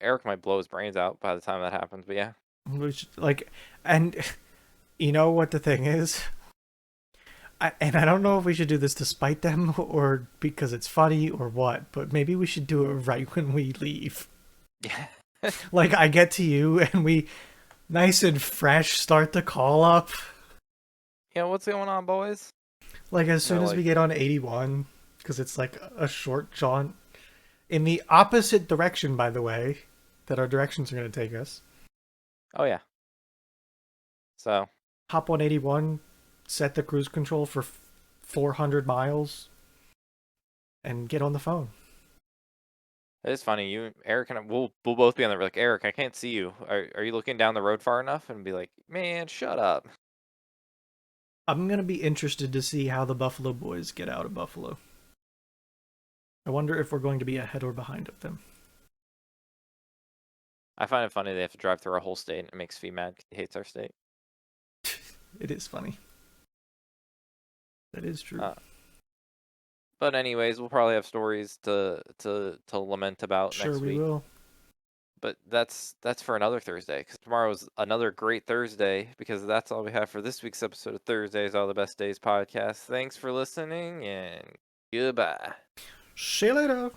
Speaker 2: Eric might blow his brains out by the time that happens, but yeah.
Speaker 1: We should, like, and you know what the thing is? And I don't know if we should do this to spite them or because it's funny or what, but maybe we should do it right when we leave.
Speaker 2: Yeah.
Speaker 1: Like, I get to you and we nice and fresh start the call up.
Speaker 2: Yeah, what's going on, boys?
Speaker 1: Like, as
Speaker 2: And they're
Speaker 1: soon as we
Speaker 2: like,
Speaker 1: get on 81, because it's like a short jaunt in the opposite direction, by the way, that our directions are going to take us.
Speaker 2: oh yeah. So
Speaker 1: Hop on 81, set the cruise control for 400 miles, and get on the phone.
Speaker 2: it's funny. You, Eric, and we'll both be on there. Like, Eric, I can't see you. Are you looking down the road far enough? And be like, man, shut up.
Speaker 1: I'm going to be interested to see how the Buffalo Boys get out of Buffalo. I wonder if we're going to be ahead or behind of them.
Speaker 2: I find it funny they have to drive through our whole state, and it makes Fee mad 'cause he hates our state.
Speaker 1: It is funny. That is true.
Speaker 2: But anyways, we'll probably have stories to lament about
Speaker 1: Sure,
Speaker 2: next
Speaker 1: we
Speaker 2: week.
Speaker 1: will.
Speaker 2: But that's for another Thursday, because tomorrow's another great Thursday, because that's all we have for this week's episode of Thursdays All the Best Days podcast. Thanks for listening, and goodbye.
Speaker 1: See you later.